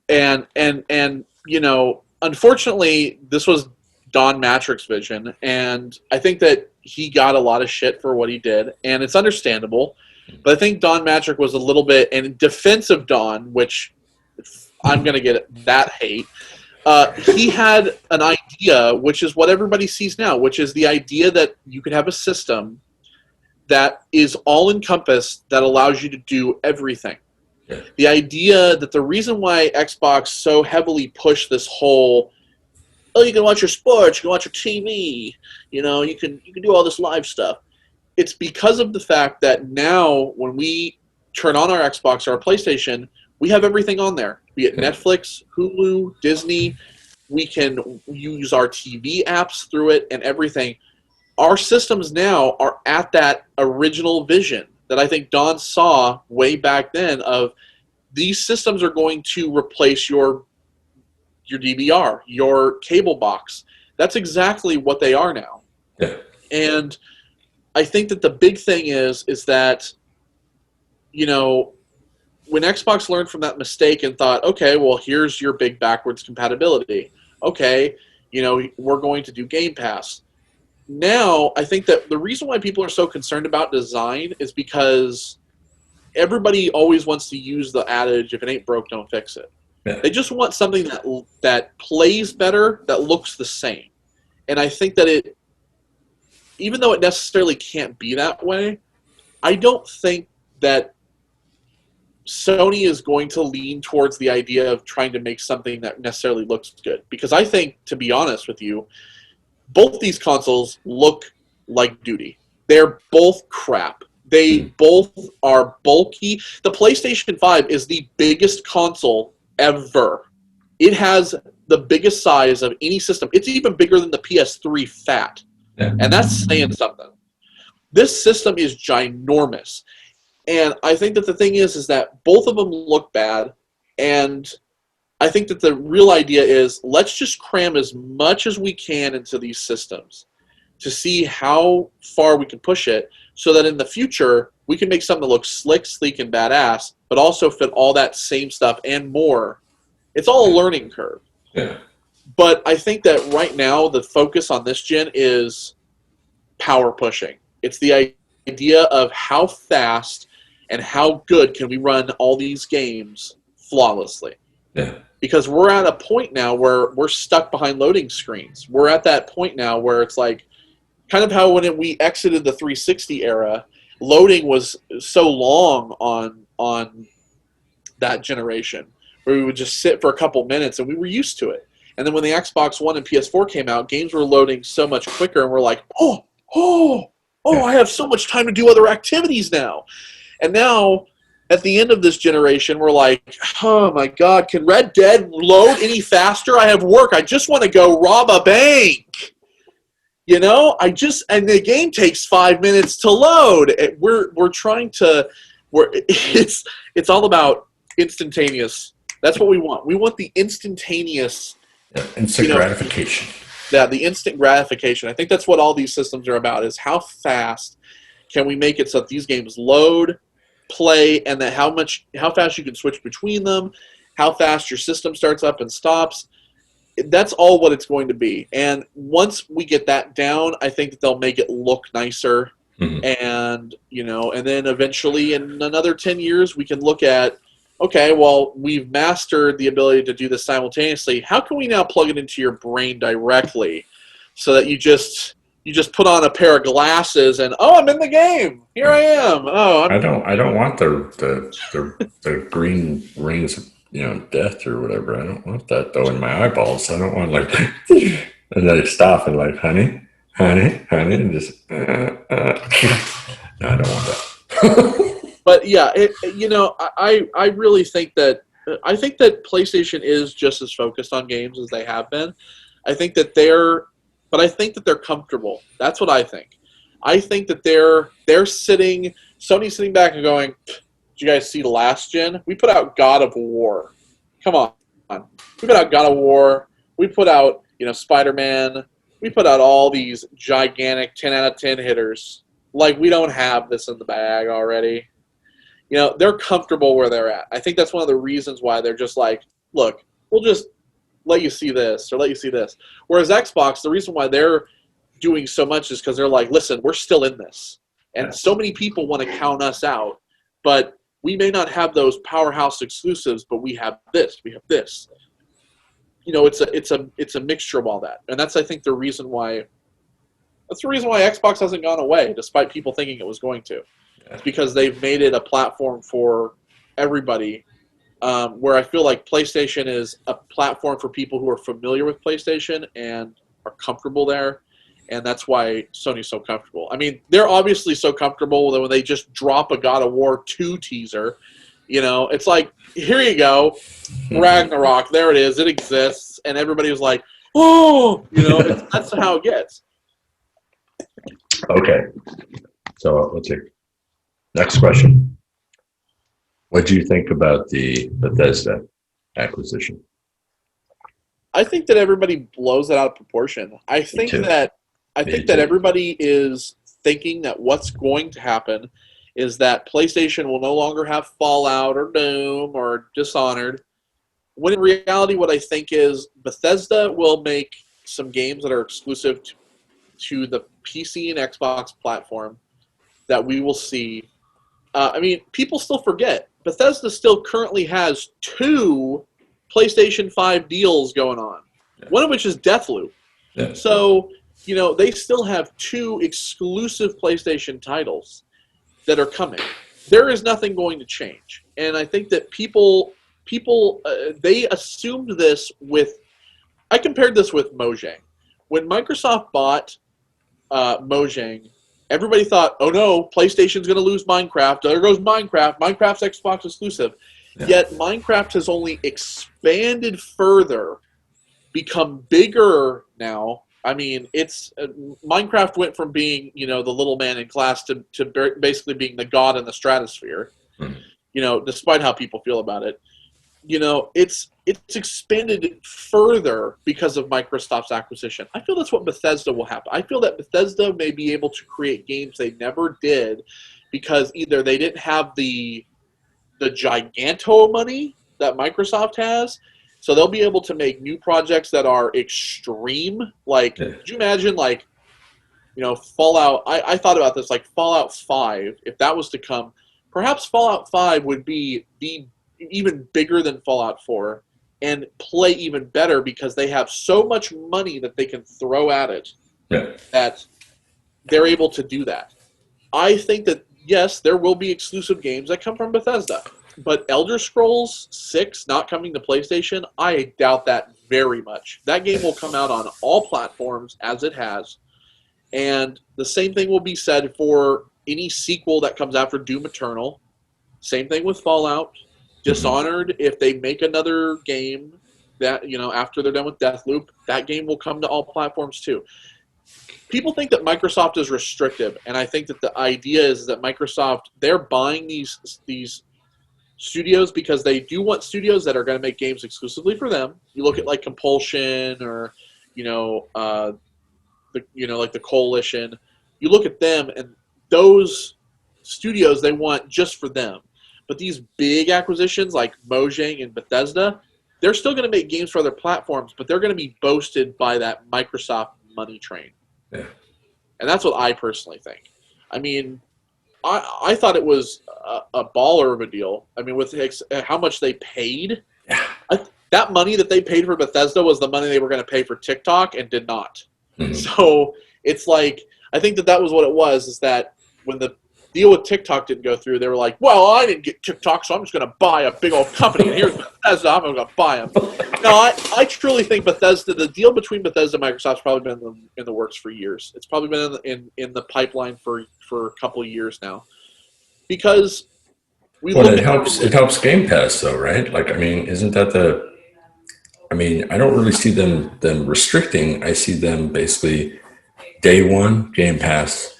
And unfortunately, this was Don Matrick's vision, and I think that he got a lot of shit for what he did, and it's understandable. But I think Don Matrick was a little bit, in defense of Don, which I'm going to get that hate, he had an idea, which is what everybody sees now, which is the idea that you could have a system that is all-encompassed, that allows you to do everything. Yeah. The idea that the reason why Xbox so heavily pushed this whole, you can watch your sports, you can watch your TV, you can do all this live stuff. It's because of the fact that now when we turn on our Xbox or our PlayStation, we have everything on there. Be it Netflix, Hulu, Disney. We can use our TV apps through it and everything. Our systems now are at that original vision that I think Don saw way back then of, these systems are going to replace your DVR, your cable box. That's exactly what they are now. Yeah. And I think that the big thing is that, when Xbox learned from that mistake and thought, okay, well, here's your big backwards compatibility. Okay, we're going to do Game Pass. Now, I think that the reason why people are so concerned about design is because everybody always wants to use the adage, if it ain't broke, don't fix it. Yeah. They just want something that plays better, that looks the same. And I think that even though it necessarily can't be that way, I don't think that Sony is going to lean towards the idea of trying to make something that necessarily looks good. Because I think, to be honest with you, both these consoles look like duty. They're both crap. They both are bulky. The PlayStation 5 is the biggest console ever. It has the biggest size of any system. It's even bigger than the PS3 Fat. Yeah. And that's saying something. This system is ginormous. And I think that the thing is that both of them look bad. And I think that the real idea is, let's just cram as much as we can into these systems to see how far we can push it, so that in the future we can make something that looks slick, sleek, and badass, but also fit all that same stuff and more. It's all a learning curve. Yeah. But I think that right now the focus on this gen is power pushing. It's the idea of how fast and how good can we run all these games flawlessly. Yeah. Because we're at a point now where we're stuck behind loading screens. We're at that point now where it's like, kind of how when we exited the 360 era, loading was so long on that generation, where we would just sit for a couple minutes and we were used to it. And then when the Xbox One and PS4 came out, games were loading so much quicker, and we're like, I have so much time to do other activities now. And now, at the end of this generation, we're like, oh my God, can Red Dead load any faster? I have work. I just want to go rob a bank. You know, and the game takes 5 minutes to load. It's all about instantaneous. That's what we want. We want the instantaneous. Yeah. Instant gratification. Yeah, the instant gratification. I think that's what all these systems are about, is how fast can we make it so that these games load, play, and that how fast you can switch between them, how fast your system starts up and stops. That's all what it's going to be. And once we get that down, I think that they'll make it look nicer. Mm-hmm. And, and then eventually in another 10 years, we can look at, okay, well, we've mastered the ability to do this simultaneously. How can we now plug it into your brain directly so that you just put on a pair of glasses and, I'm in the game. Here I am. I don't want the green rings of death or whatever. I don't want that though in my eyeballs. I don't want and then I stop and honey, and just no, I don't want that. But yeah, I really think that PlayStation is just as focused on games as they have been. I think that they're comfortable. That's what I think. I think that Sony's sitting back and going, did you guys see the last gen? We put out God of War. Come on. We put out God of War. We put out, Spider-Man. We put out all these gigantic 10 out of 10 hitters. Like, we don't have this in the bag already. They're comfortable where they're at. I think that's one of the reasons why they're just like, look, we'll just let you see this or let you see this. Whereas Xbox, the reason why they're doing so much is because they're like, listen, we're still in this. And so many people want to count us out. But we may not have those powerhouse exclusives, but we have this. We have this. It's a mixture of all that. And that's, I think, the reason why Xbox hasn't gone away, despite people thinking it was going to. It's because they've made it a platform for everybody, where I feel like PlayStation is a platform for people who are familiar with PlayStation and are comfortable there, and that's why Sony's so comfortable. I mean, they're obviously so comfortable that when they just drop a God of War 2 teaser, it's like, here you go, Ragnarok, there it is, it exists, and everybody was like, oh, that's how it gets. Okay, so let's see. Next question. What do you think about the Bethesda acquisition? I think that everybody blows it out of proportion. I think that everybody is thinking that what's going to happen is that PlayStation will no longer have Fallout or Doom or Dishonored. When in reality, what I think is Bethesda will make some games that are exclusive to the PC and Xbox platform that we will see I mean, people still forget. Bethesda still currently has 2 PlayStation 5 deals going on, one of which is Deathloop. Yeah. So, they still have 2 exclusive PlayStation titles that are coming. There is nothing going to change. And I think that people they assumed this with, I compared this with Mojang. When Microsoft bought Mojang, everybody thought, oh no, PlayStation's going to lose Minecraft. There goes Minecraft. Minecraft's Xbox exclusive. Yeah. Yet Minecraft has only expanded further, become bigger now. I mean, it's Minecraft went from being, the little man in class to basically being the god in the stratosphere. Despite how people feel about it, it's expanded further because of Microsoft's acquisition. I feel that's what Bethesda will happen. I feel that Bethesda may be able to create games they never did because either they didn't have the giganto money that Microsoft has, so they'll be able to make new projects that are extreme. Like, could you imagine, like, Fallout? I thought about this, like Fallout 5, if that was to come, perhaps Fallout 5 would be even bigger than Fallout 4 and play even better because they have so much money that they can throw at it that they're able to do that. I think that, yes, there will be exclusive games that come from Bethesda, but Elder Scrolls 6 not coming to PlayStation, I doubt that very much. That game will come out on all platforms as it has, and the same thing will be said for any sequel that comes after Doom Eternal. Same thing with Fallout. Dishonored, if they make another game that, after they're done with Deathloop, that game will come to all platforms too. People think that Microsoft is restrictive, and I think that the idea is that Microsoft, they're buying these studios because they do want studios that are going to make games exclusively for them. You look at like Compulsion or, like the Coalition. You look at them, and those studios they want just for them. But these big acquisitions like Mojang and Bethesda, they're still going to make games for other platforms, but they're going to be boasted by that Microsoft money train. Yeah. And that's what I personally think. I mean, I thought it was a baller of a deal. I mean, with how much they paid, that money that they paid for Bethesda was the money they were going to pay for TikTok and did not. So it's like, I think that was what it was, is that when the deal with TikTok didn't go through, they were like, well, I didn't get TikTok, so I'm just going to buy a big old company, and here's Bethesda, I'm going to buy them. No, I truly think Bethesda, the deal between Bethesda and Microsoft's probably been in the works for years. It's probably been in the pipeline for a couple of years now. Because it helps Game Pass though, right? Like, I mean, isn't that I don't really see them restricting. I see them basically day one Game Pass,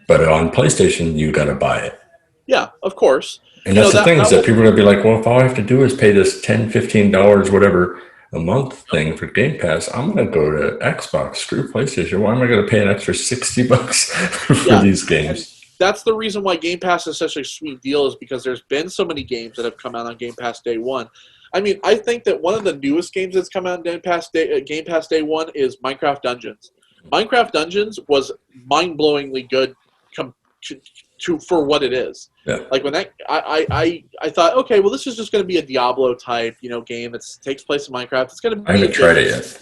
but on PlayStation, you got to buy it. Yeah, of course. And that's the thing is that people are going to be like, well, if all I have to do is pay this $10, $15, whatever a month thing for Game Pass, I'm going to go to Xbox. Screw PlayStation. Why am I going to pay an extra $60 for these games? That's the reason why Game Pass is such a sweet deal, is because there's been so many games that have come out on Game Pass day one. I mean, I think that one of the newest games that's come out on Game Pass day one is Minecraft Dungeons. Minecraft Dungeons was mind-blowingly good for what it is. Yeah. Like when I thought, okay, well, this is just going to be a Diablo type, game that takes place in Minecraft. It's going to be. I haven't tried it yet.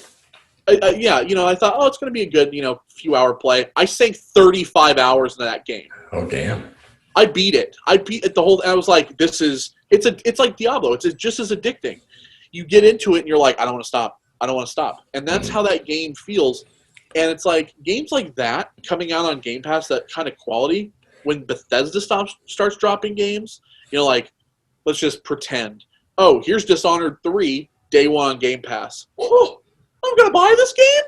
I thought, it's going to be a good, few hour play. I sank 35 hours into that game. Oh, damn. I beat it. I beat it I was like, it's like Diablo. It's just as addicting. You get into it and you're like, I don't want to stop. I don't want to stop. And that's how that game feels. And it's like games like that coming out on Game Pass, that kind of quality, when Bethesda starts dropping games, like, let's just pretend, oh, here's Dishonored 3, day one on Game Pass. Oh, I'm going to buy this game?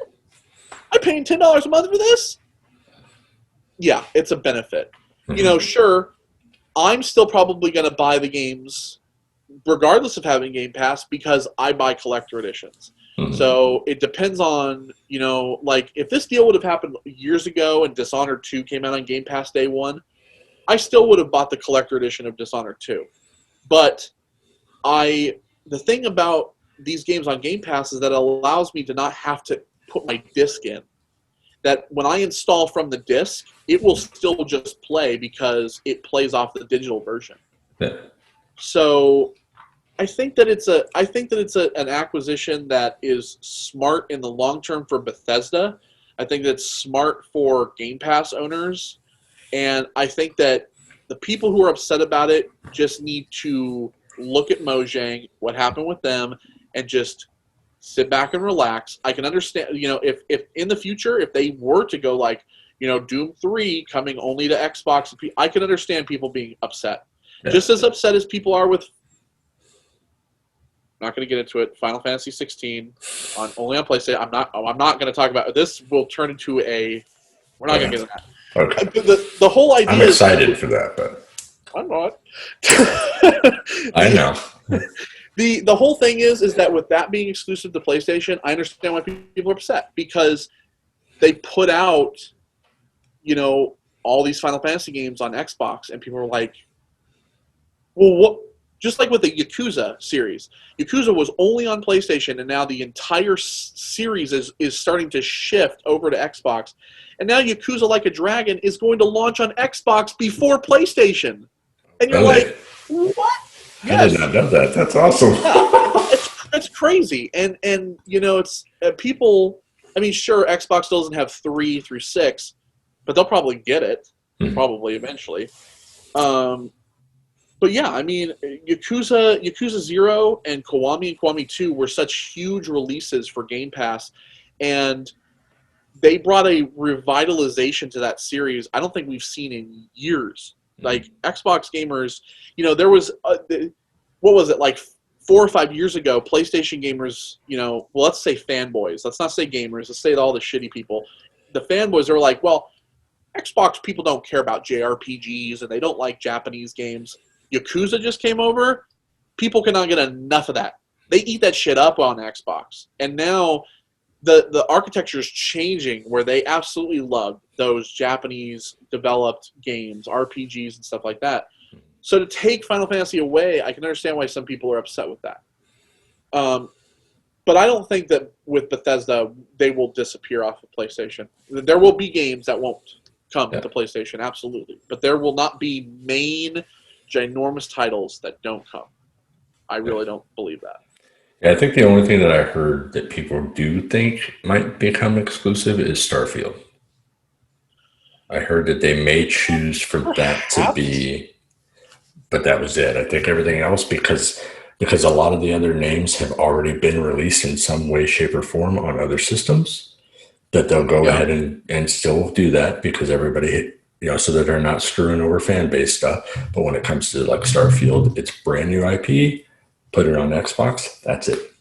I'm paying $10 a month for this? Yeah, it's a benefit. Sure, I'm still probably going to buy the games regardless of having Game Pass because I buy collector editions. So it depends on, like, if this deal would have happened years ago and Dishonored 2 came out on Game Pass day one, I still would have bought the collector edition of Dishonored 2. But the thing about these games on Game Pass is that it allows me to not have to put my disc in. that when I install from the disc, it will still just play because it plays off the digital version. Yeah. So I think that it's an acquisition that is smart in the long term for Bethesda. I think that's smart for Game Pass owners, and I think that the people who are upset about it just need to look at Mojang, what happened with them, and just sit back and relax. I can understand, if in the future, if they were to go like, Doom 3 coming only to Xbox, I can understand people being upset. Yeah. Just as upset as people are with, I'm not going to get into it, Final Fantasy 16 only on PlayStation. I'm not going to talk about it. This will turn into we're not going to get into that. Okay. The whole idea I'm excited for that, but I'm not. I know. The whole thing is that with that being exclusive to PlayStation, I understand why people are upset, because they put out, all these Final Fantasy games on Xbox, and people are like, well, what? Just like with the Yakuza series. Yakuza was only on PlayStation, and now the entire series is starting to shift over to Xbox. And now Yakuza Like a Dragon is going to launch on Xbox before PlayStation. And you're like, what? I did not know that. That's awesome. Yeah, it's crazy. And it's people, I mean, sure, Xbox doesn't have 3 through 6, but they'll probably get it, probably eventually. But yeah, I mean, Yakuza 0 and Kiwami 2 were such huge releases for Game Pass, and they brought a revitalization to that series I don't think we've seen in years. Like, Xbox gamers, there was, what was it, like 4 or 5 years ago, PlayStation gamers, well, let's say fanboys. Let's not say gamers. Let's say all the shitty people. The fanboys are like, well, Xbox people don't care about JRPGs, and they don't like Japanese games. Yakuza just came over. People cannot get enough of that. They eat that shit up on Xbox. And now the architecture is changing, where they absolutely love those Japanese developed games, RPGs and stuff like that. So to take Final Fantasy away, I can understand why some people are upset with that. But I don't think that with Bethesda, they will disappear off of PlayStation. There will be games that won't come to PlayStation, absolutely. But there will not be main ginormous titles that don't come. I really don't believe that. Yeah, I think the only thing that I heard that people do think might become exclusive is Starfield. I heard that they may choose for that to be, but that was it. I think everything else, because a lot of the other names have already been released in some way, shape, or form on other systems, that they'll go ahead and still do that, because everybody, so that they're not screwing over fan base stuff. But when it comes to like Starfield, it's brand new IP. Put it on Xbox. That's it.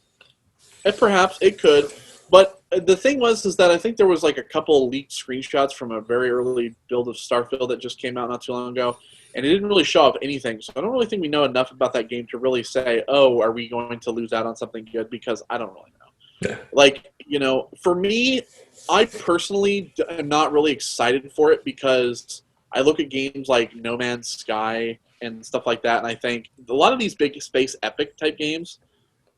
And perhaps it could, but the thing is that I think there was like a couple leaked screenshots from a very early build of Starfield that just came out not too long ago, and it didn't really show off anything. So I don't really think we know enough about that game to really say, oh, are we going to lose out on something good? Because I don't really know. Yeah. Like, for me, I personally am not really excited for it, because I look at games like No Man's Sky and stuff like that, and I think a lot of these big space epic type games,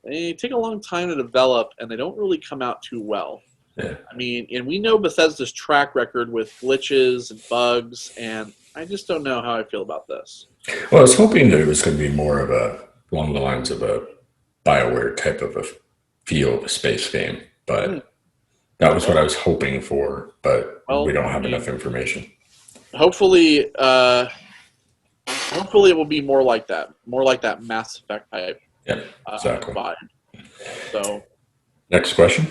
they take a long time to develop, and they don't really come out too well. Yeah. I mean, and we know Bethesda's track record with glitches and bugs, and I just don't know how I feel about this. Well, I was hoping that it was going to be more of along the lines of a BioWare type of a feel of a space game, but that was what I was hoping for, but we don't have enough information. Hopefully, hopefully it will be more like that Mass Effect type. Yeah, exactly. Vibe. So, next question.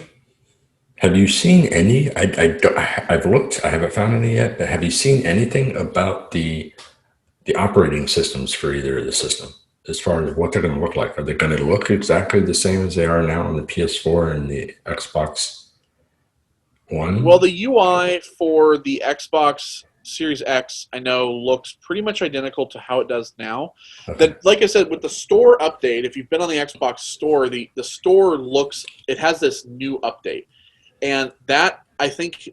Have you seen any? I've looked. I haven't found any yet. But have you seen anything about the operating systems for either of the system, as far as what they're going to look like? Are they going to look exactly the same as they are now on the PS4 and the Xbox One? Well, the UI for the Xbox Series X, I know, looks pretty much identical to how it does now. Okay. Like I said, with the store update, if you've been on the Xbox store, the store it has this new update. And that, I think,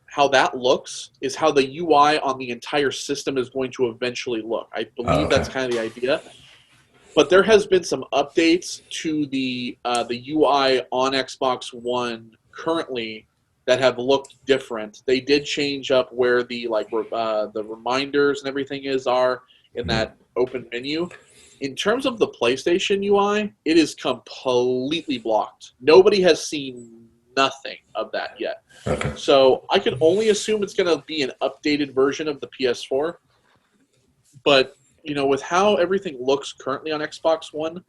how that looks is how the UI on the entire system is going to eventually look. I believe that's kind of the idea. But there has been some updates to the UI on Xbox One currently that have looked different. They did change up where the the reminders and everything are in that open menu. In terms of the PlayStation UI, it is completely blocked. Nobody has seen nothing of that yet. Okay. So I can only assume it's going to be an updated version of the PS4. But, with how everything looks currently on Xbox One,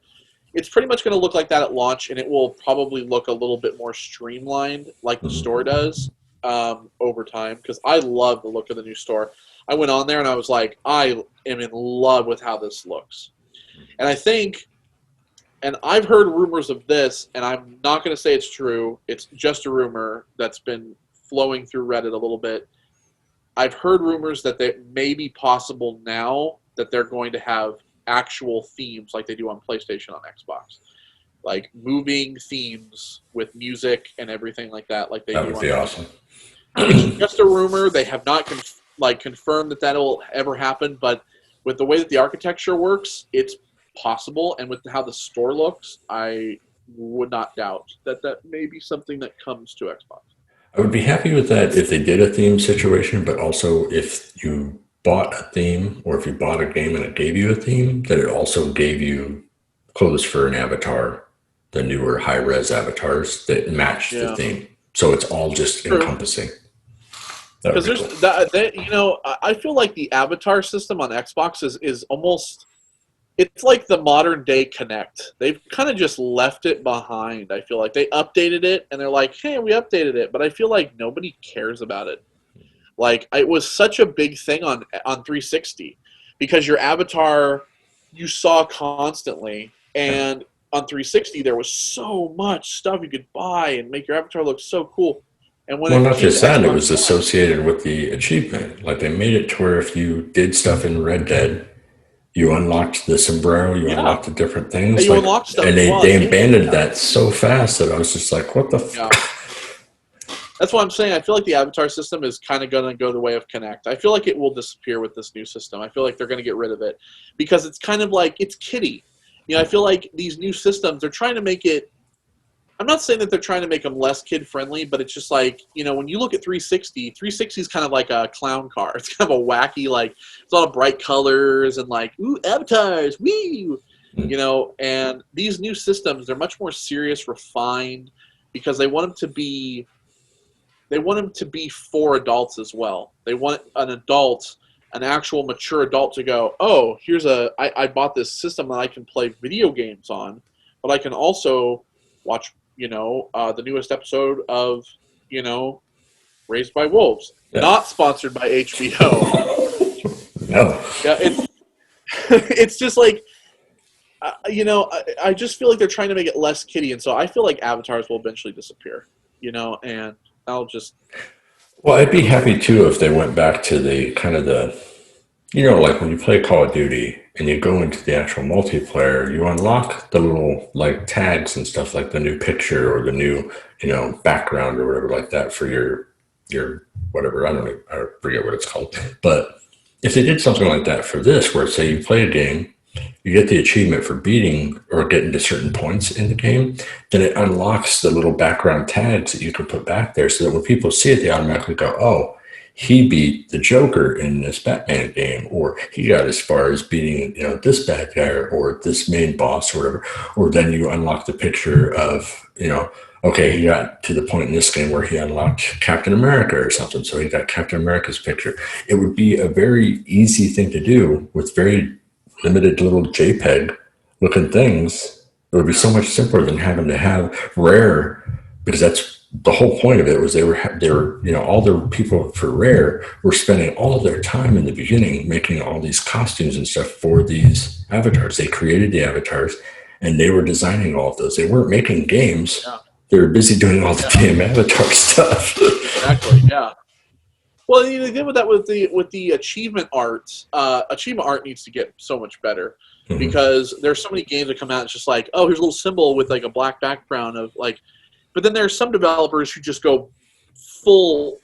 it's pretty much going to look like that at launch, and it will probably look a little bit more streamlined like the store does over time, because I love the look of the new store. I went on there and I was like, I am in love with how this looks. And I think, and I've heard rumors of this, and I'm not going to say it's true. It's just a rumor that's been flowing through Reddit a little bit. I've heard rumors that it may be possible now that they're going to have actual themes like they do on PlayStation on Xbox. Like moving themes with music and everything like that, like they do on That would be awesome. It's just a rumor. They have not confirmed that that'll ever happen, but with the way that the architecture works, it's possible, and with how the store looks, I would not doubt that may be something that comes to Xbox. I would be happy with that if they did a theme situation, but also if you bought a theme or if you bought a game and it gave you a theme, that it also gave you clothes for an avatar, the newer high-res avatars that match the theme. So it's all just encompassing. Because there's cool. I feel like the avatar system on Xbox is almost, it's like the modern day Kinect. They've kind of just left it behind. I feel like they updated it and they're like, hey, we updated it, but I feel like nobody cares about it. Like, it was such a big thing on 360 because your avatar you saw constantly, and on 360 there was so much stuff you could buy and make your avatar look so cool. And when not just that, it was associated with the achievement. Like, they made it to where if you did stuff in Red Dead, you unlocked the sombrero, you unlocked the different things. You unlocked stuff, and they abandoned that so fast that I was just like, what the That's what I'm saying. I feel like the avatar system is kind of going to go the way of Kinect. I feel like it will disappear with this new system. I feel like they're going to get rid of it because it's kind of like, it's kiddie. I feel like these new systems, they're trying to make it, I'm not saying that they're trying to make them less kid-friendly, but it's just like, when you look at 360 is kind of like a clown car. It's kind of a wacky, like, it's a lot of bright colors and like, ooh, avatars, woo! And these new systems, they're much more serious, refined, because they want them to be for adults as well. They want an actual mature adult to go, oh, I bought this system that I can play video games on, but I can also watch, the newest episode of, Raised by Wolves. Yeah. Not sponsored by HBO. No. Yeah, it's just like, I just feel like they're trying to make it less kiddie, and so I feel like avatars will eventually disappear, and I'll just... Well, I'd be happy, too, if they went back to the kind of the, like when you play Call of Duty and you go into the actual multiplayer, you unlock the little, like, tags and stuff, like the new picture or the new, background or whatever like that for your whatever. I forget what it's called. But if they did something like that for this, where, say, you play a game, you get the achievement for beating or getting to certain points in the game, then it unlocks the little background tags that you can put back there so that when people see it, they automatically go, oh, he beat the Joker in this Batman game, or he got as far as beating, this bad guy or this main boss or whatever. Or then you unlock the picture of, okay, he got to the point in this game where he unlocked Captain America or something. So he got Captain America's picture. It would be a very easy thing to do with very limited little JPEG looking things. It would be so much simpler than having to have Rare, because that's the whole point of it. Was they were all the people for Rare were spending all of their time in the beginning making all these costumes and stuff for these avatars. They created the avatars and they were designing all of those. They weren't making games. Yeah. They were busy doing all the damn avatar stuff. Exactly. Yeah. Well, they did with that with the achievement art. Achievement art needs to get so much better because there's so many games that come out. It's just like, oh, here's a little symbol with like a black background of like. But then there's some developers who just go full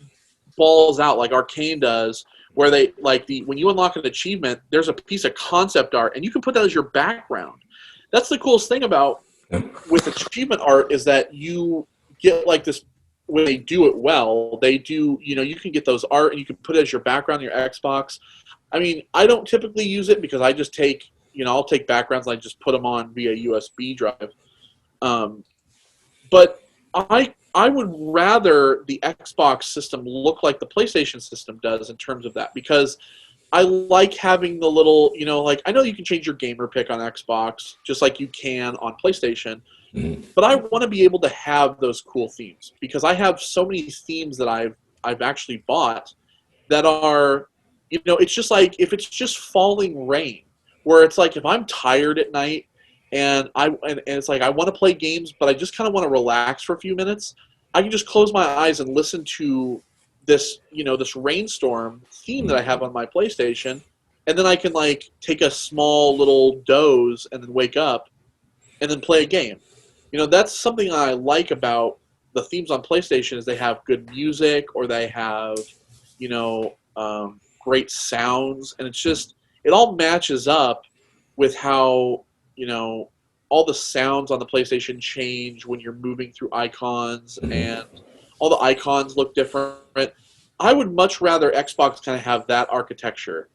balls out, like Arcane does, where they like when you unlock an achievement, there's a piece of concept art, and you can put that as your background. That's the coolest thing about with achievement art is that you get like this when they do it well, they do, you can get those art and you can put it as your background on your Xbox. I mean, I don't typically use it because I just take, I'll take backgrounds and I just put them on via USB drive. But I would rather the Xbox system look like the PlayStation system does in terms of that, because I like having the little, like, I know you can change your gamer pick on Xbox just like you can on PlayStation, but I want to be able to have those cool themes, because I have so many themes that I've actually bought that are, it's just like, if it's just falling rain, where it's like, if I'm tired at night and it's like I want to play games, but I just kind of want to relax for a few minutes, I can just close my eyes and listen to this, this rainstorm theme that I have on my PlayStation, and then I can like take a small little doze and then wake up and then play a game. That's something I like about the themes on PlayStation, is they have good music, or they have, great sounds, and it all matches up with how, all the sounds on the PlayStation change when you're moving through icons, and all the icons look different. I would much rather Xbox kind of have that architecture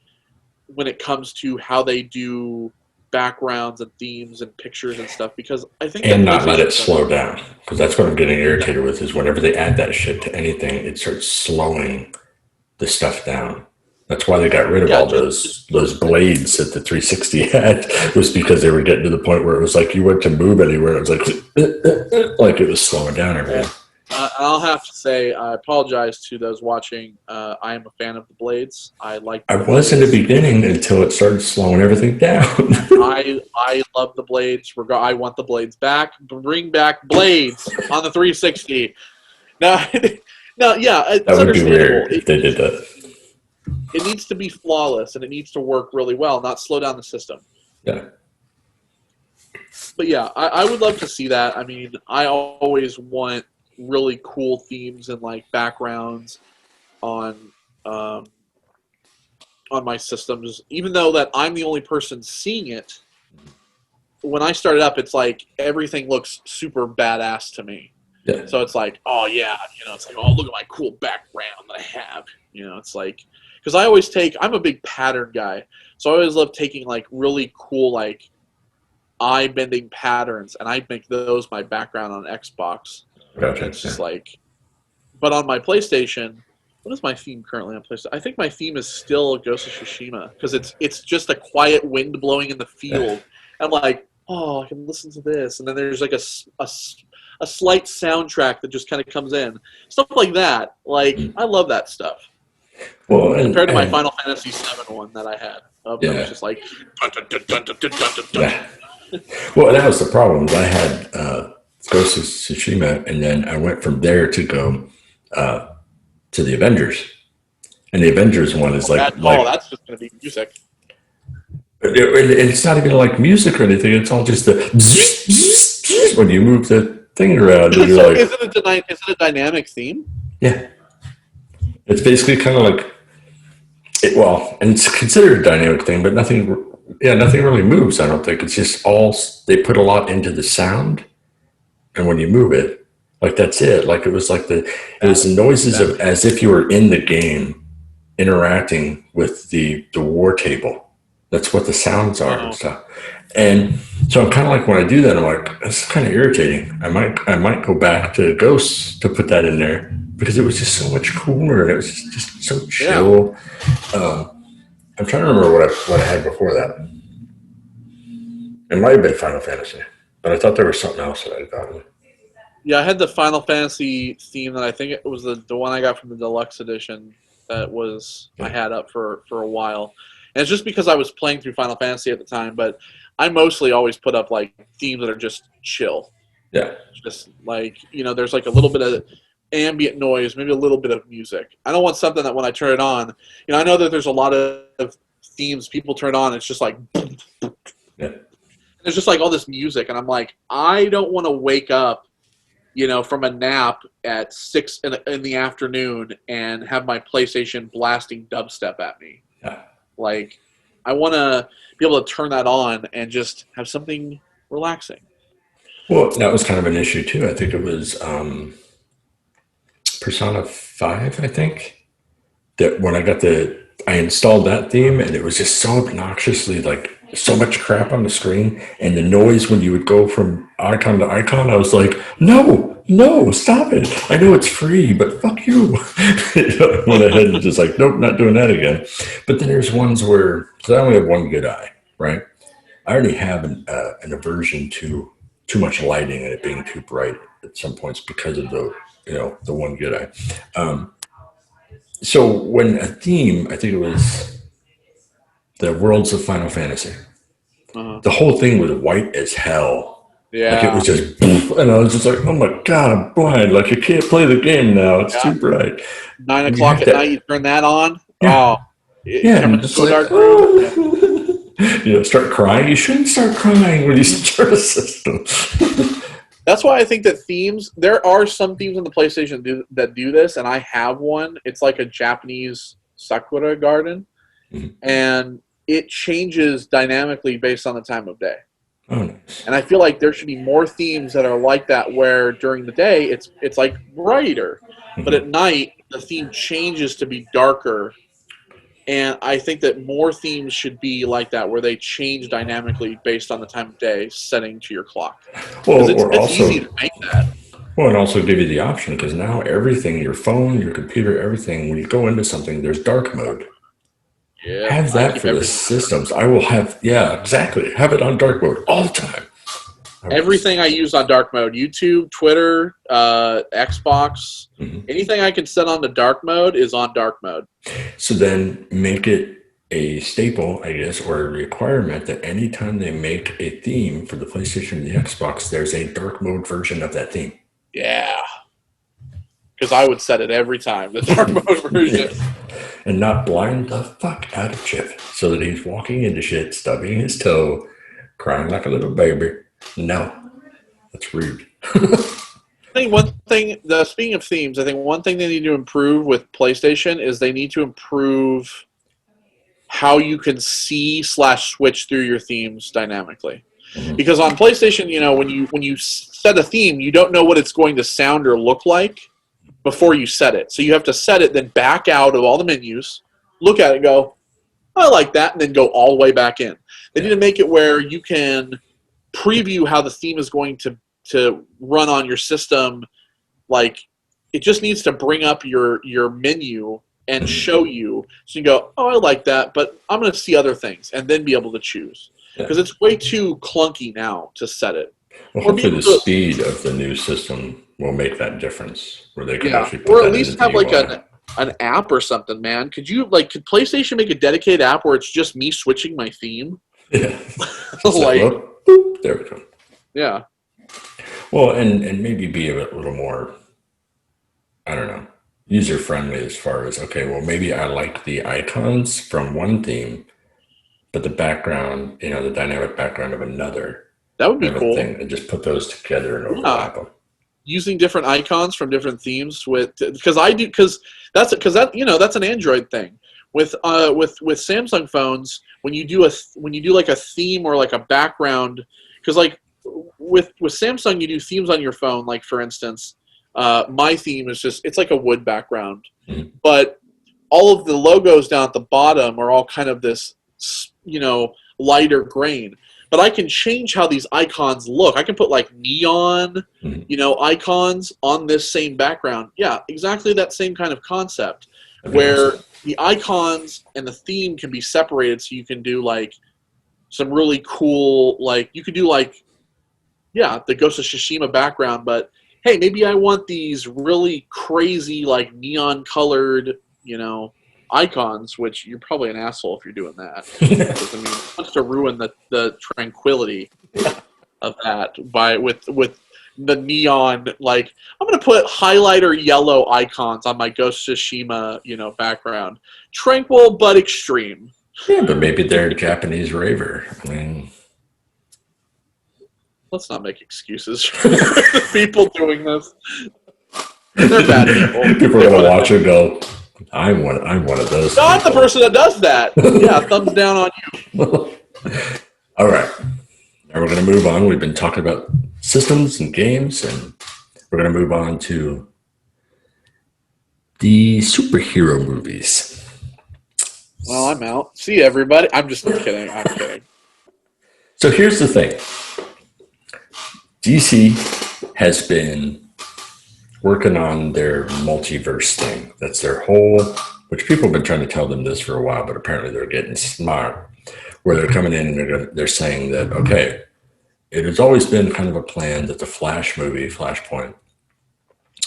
when it comes to how they do backgrounds and themes and pictures and stuff, because I think And not let it slow down, because that's what I'm getting irritated with, is whenever they add that shit to anything, it starts slowing the stuff down. That's why they got rid of all those blades that the 360 had, was because they were getting to the point where it was like you went to move anywhere, it was like it was slowing down everything. I'll have to say, I apologize to those watching. I am a fan of the blades. I was in the beginning until it started slowing everything down. I love the blades. I want the blades back. Bring back blades on the 360. No, yeah, it's that would be weird if they did that. It needs to be flawless, and it needs to work really well, not slow down the system. Yeah. But yeah, I would love to see that. I mean, I always want really cool themes and like backgrounds on my systems, even though that I'm the only person seeing it. When I start it up, it's like everything looks super badass to me. Yeah. So it's like, oh yeah, it's like, oh, look at my cool background that I have. It's like, because I'm a big pattern guy, so I always love taking like really cool like eye-bending patterns, and I make those my background on Xbox. Gotcha. It's just like, but on my PlayStation, what is my theme currently on PlayStation? I think my theme is still Ghost of Tsushima, because it's just a quiet wind blowing in the field. I'm like, oh, I can listen to this, and then there's like a slight soundtrack that just kind of comes in, stuff like that. Like, I love that stuff. Well, compared to my Final Fantasy VII one that I had, it was just like. Well, that was the problem. I had Ghost of Tsushima, and then I went from there to go to the Avengers, and the Avengers one is that's just going to be music. It's not even like music or anything. It's all just the when you move the thing around. Is it a dynamic theme? Yeah, it's basically kind of like and it's considered a dynamic thing, but nothing really moves. I don't think it's just they put a lot into the sound, and when you move it, like that's it. Like it was like it was the noises of as if you were in the game, interacting with the war table. That's what the sounds are and stuff. And so I'm kind of like, when I do that, I'm like, that's kind of irritating. I might go back to Ghosts to put that in there, because it was just so much cooler, and it was just so chill. Yeah. I'm trying to remember what I had before that. It might have been Final Fantasy, but I thought there was something else that I got. Yeah, I had the Final Fantasy theme that I think it was the one I got from the deluxe edition that was I had up for a while. And it's just because I was playing through Final Fantasy at the time, but I mostly always put up like themes that are just chill. Yeah. Just like, there's like a little bit of ambient noise, maybe a little bit of music. I don't want something that when I turn it on, I know that there's a lot of themes people turn on, it's just like, yeah. There's just like all this music, and I'm like, I don't want to wake up, from a nap at 6 in the afternoon and have my PlayStation blasting dubstep at me. Yeah. Like, I want to be able to turn that on and just have something relaxing. Well, that was kind of an issue too. I think it was Persona 5, I think. That when I installed that theme, and it was just so obnoxiously like so much crap on the screen, and the noise when you would go from icon to icon. I was like, no, no, stop it! I know it's free, but fuck you. I went ahead and just like, nope, not doing that again. But then there's ones where, because I only have one good eye, right? I already have an aversion to too much lighting and it being too bright at some points because of the one good eye. So when a theme, I think it was the Worlds of Final Fantasy, Uh-huh. the whole thing was white as hell. Like it Yeah. was just, and I was just like, oh my god, I'm blind. Like I can't play the game now. It's Yeah. too bright. Nine And you o'clock have at night, you that, turn that on. yeah, Oh, yeah, coming and just into a like, dark room. Yeah. oh, start crying. You shouldn't start crying when you start a system. That's why I think that themes. There are some themes on the PlayStation that do this, and I have one. It's like a Japanese sakura garden, Mhm. and it changes dynamically based on the time of day. Oh, nice. And I feel like there should be more themes that are like that, where during the day it's like brighter, but Mhm. at night the theme changes to be darker. And I think that more themes should be like that, where they change dynamically based on the time of day, setting to your clock. Because Well, it's easy to make that. and also give you the option because now everything, your phone, your computer, everything, when you go into something, there's dark mode. Yep, Have I that keep for the everything systems. I will have, yeah, exactly. Have it on dark mode all the time. I would everything I just, use on dark mode. YouTube, Twitter, Xbox, mhm. anything I can set on to dark mode is on dark mode. So then make it a staple, I guess, or a requirement that anytime they make a theme for the PlayStation and the Xbox, there's a dark mode version of that theme. Yeah, because I would set it every time, the dark mode version. Yeah. And not blind the fuck out of Chip so that he's walking into shit, stubbing his toe, crying like a little baby. No, that's rude. I think one thing, speaking of themes, I think one thing they need to improve with PlayStation is they need to improve how you can see slash switch through your themes dynamically. Mhm. Because on PlayStation, when you set a theme, you don't know what it's going to sound or look like before you set it. So you have to set it, then back out of all the menus, look at it, and go, I like that, and then go all the way back in. They need Yeah. to make it where you can preview how the theme is going to run on your system. Like, it just needs to bring up your menu and Mhm. show you, so you go, oh, I like that, but I'm going to see other things, and then be able to choose. Yeah. Because it's way too clunky now to set it. Well, Or be hopefully able the to, speed of the new system will make that difference where they can yeah, actually put or at that into least the have like UI. an app or something, man. Could PlayStation make a dedicated app where it's just me switching my theme? Yeah. Just like, Like, look, boop, there we go. yeah. Well, and maybe be a little more, I don't know, user friendly as far as, okay, well, maybe I like the icons from one theme, but the background, the dynamic background of another That would be kind of a cool. thing, and just put those together and Yeah. overlap them. Using different icons from different themes because that's an Android thing. With Samsung phones, when you do like a theme or like a background, because like with Samsung you do themes on your phone. Like for instance, my theme is it's like a wood background, Mhm. but all of the logos down at the bottom are all kind of this, lighter grain. But I can change how these icons look. I can put like neon, Mhm. icons on this same background. Yeah, exactly that same kind of concept, That'd be where awesome. the icons and the theme can be separated, so you can do like some really cool, like you could do like, yeah, the Ghost of Tsushima background, but hey, maybe I want these really crazy, like neon colored, icons, which you're probably an asshole if you're doing that. Because I mean, it wants to ruin the tranquility of that with the neon. Like, I'm gonna put highlighter yellow icons on my Ghost of Tsushima, background. Tranquil but extreme. Yeah, but maybe they're a Japanese raver. I mean, Let's not make excuses for the people doing this. They're bad people. people are They gonna want watch and go, I'm one of those not the people. person that does that. Yeah, thumbs down on you. All right. Now we're going to move on. We've been talking about systems and games, and we're going to move on to The superhero movies. Well, I'm out. See everybody. I'm just kidding. I'm kidding. So here's the thing. DC has been working on their multiverse thing. That's their whole, which people have been trying to tell them this for a while, but apparently they're getting smart, where they're coming in and they're saying that, okay, it has always been kind of a plan that the Flash movie, Flashpoint,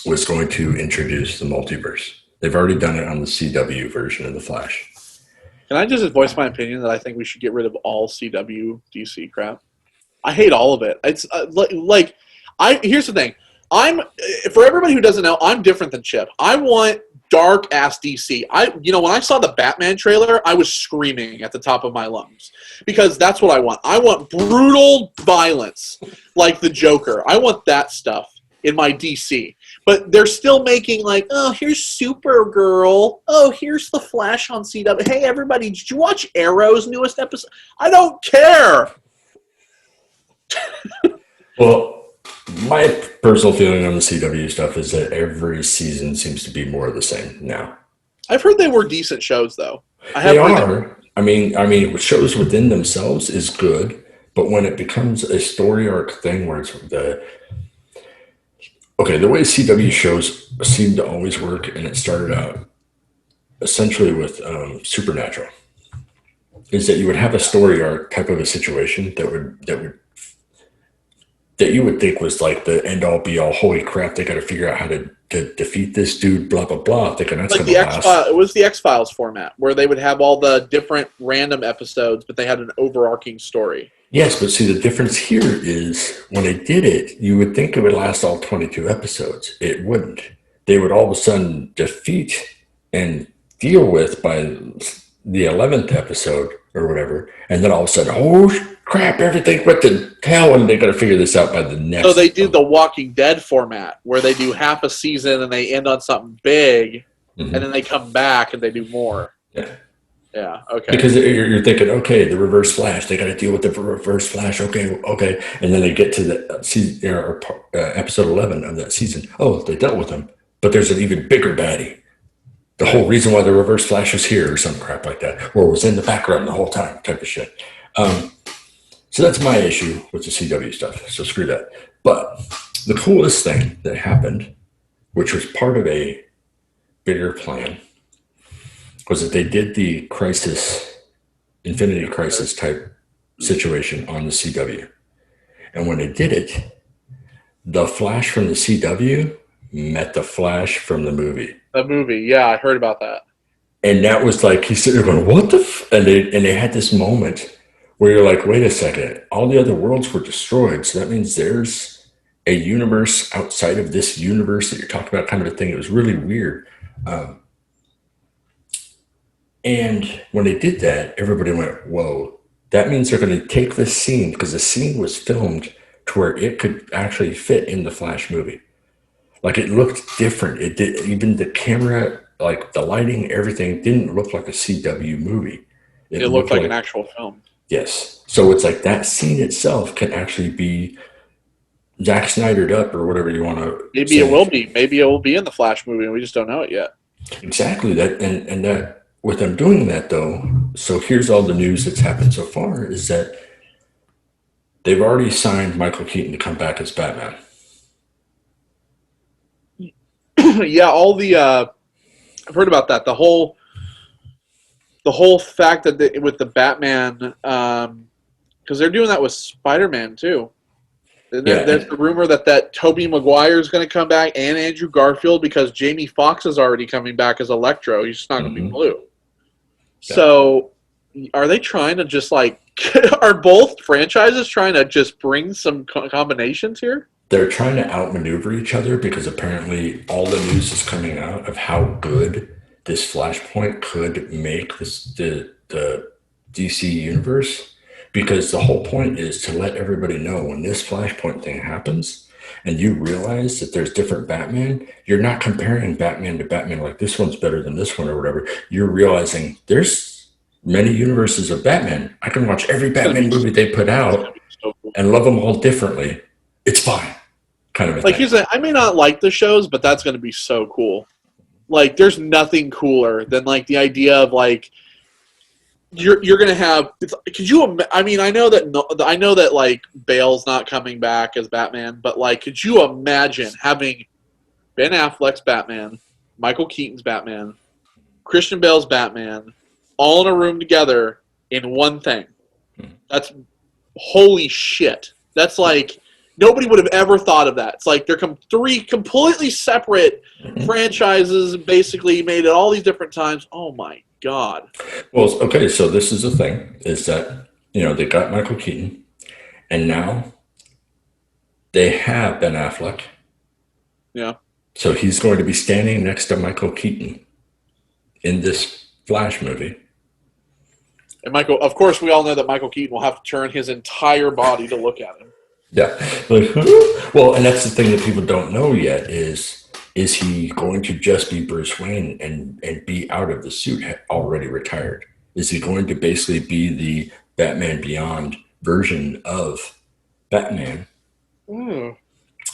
was going to introduce the multiverse. They've already done it on the CW version of the Flash. Can I just voice my opinion that I think we should get rid of all CW DC crap? I hate all of it. It's here's the thing. For everybody who doesn't know, I'm different than Chip. I want dark ass DC. When I saw the Batman trailer, I was screaming at the top of my lungs because that's what I want. I want brutal violence like the Joker. I want that stuff in my DC. But they're still making here's Supergirl. Oh, here's the Flash on CW. Hey, everybody, did you watch Arrow's newest episode? I don't care. Well, my personal feeling on the CW stuff is that every season seems to be more of the same now. I've heard they were decent shows, though. They are. I mean, shows within themselves is good, but when it becomes a story arc thing where it's the way CW shows seem to always work, and it started out essentially with Supernatural, is that you would have a story arc type of a situation that you would think was like the end all be all. Holy crap! They got to figure out how to defeat this dude. Blah blah blah. Thinking that's like the X-Files. It was the X-Files format where they would have all the different random episodes, but they had an overarching story. Yes, but see the difference here is when they did it, you would think it would last all 22 episodes. It wouldn't. They would all of a sudden defeat and deal with by the 11th episode or whatever, and then all of a sudden, oh crap, everything went to hell, and they got to figure this out by the next. So they do the Walking Dead format, where they do half a season and they end on something big, and then they come back and they do more. Yeah. Yeah, okay. Because you're thinking, okay, the Reverse Flash, they got to deal with the Reverse Flash, okay, and then they get to the season, episode 11 of that season. Oh, they dealt with him, but there's an even bigger baddie. The whole reason why the Reverse Flash was here, or some crap like that, or was in the background the whole time, type of shit. So that's my issue with the CW stuff. So screw that. But the coolest thing that happened, which was part of a bigger plan, was that they did the Infinity Crisis type situation on the CW. And when they did it, the Flash from the CW met the Flash from the movie. The movie, yeah, I heard about that. And that was like, he's sitting there going, what the and they had this moment where you're like, wait a second, all the other worlds were destroyed. So that means there's a universe outside of this universe that you're talking about, kind of a thing. It was really weird. And when they did that, everybody went, whoa, that means they're going to take this scene, because the scene was filmed to where it could actually fit in the Flash movie. Like, it looked different. It did, even the camera, like the lighting, everything didn't look like a CW movie. It looked like an actual film. Yes. So it's like that scene itself can actually be Zack Snydered up, or whatever you want to Maybe say. It will be. Maybe it will be in the Flash movie, and we just don't know it yet. Exactly. That and that. With them doing that, though, so here's all the news that's happened so far, is that they've already signed Michael Keaton to come back as Batman. Yeah, all the I've heard about that. The whole fact that with the Batman, because they're doing that with Spider-Man too. There's the rumor that Tobey Maguire is going to come back, and Andrew Garfield, because Jamie Foxx is already coming back as Electro. He's just not going to be blue. Yeah. So, are they trying to just are both franchises trying to just bring some combinations here? They're trying to outmaneuver each other, because apparently all the news is coming out of how good this Flashpoint could make the DC universe. Because the whole point is to let everybody know, when this Flashpoint thing happens and you realize that there's different Batman, you're not comparing Batman to Batman like this one's better than this one or whatever. You're realizing there's many universes of Batman. I can watch every Batman movie they put out and love them all differently. It's fine. Kind of a thing. I may not like the shows, but that's going to be so cool. Like, there's nothing cooler than like the idea of like you're gonna have. Could you? I mean, I know that like Bale's not coming back as Batman, but like, could you imagine having Ben Affleck's Batman, Michael Keaton's Batman, Christian Bale's Batman, all in a room together in one thing? That's holy shit. That's like nobody would have ever thought of that. It's like they're three completely separate franchises, basically made at all these different times. Oh my god. Well, okay, so this is the thing: is that they got Michael Keaton, and now they have Ben Affleck. Yeah. So he's going to be standing next to Michael Keaton in this Flash movie. And Michael, of course, we all know that Michael Keaton will have to turn his entire body to look at him. Yeah. Like, well, and that's the thing that people don't know yet is he going to just be Bruce Wayne and be out of the suit, already retired? Is he going to basically be the Batman Beyond version of Batman? Mm.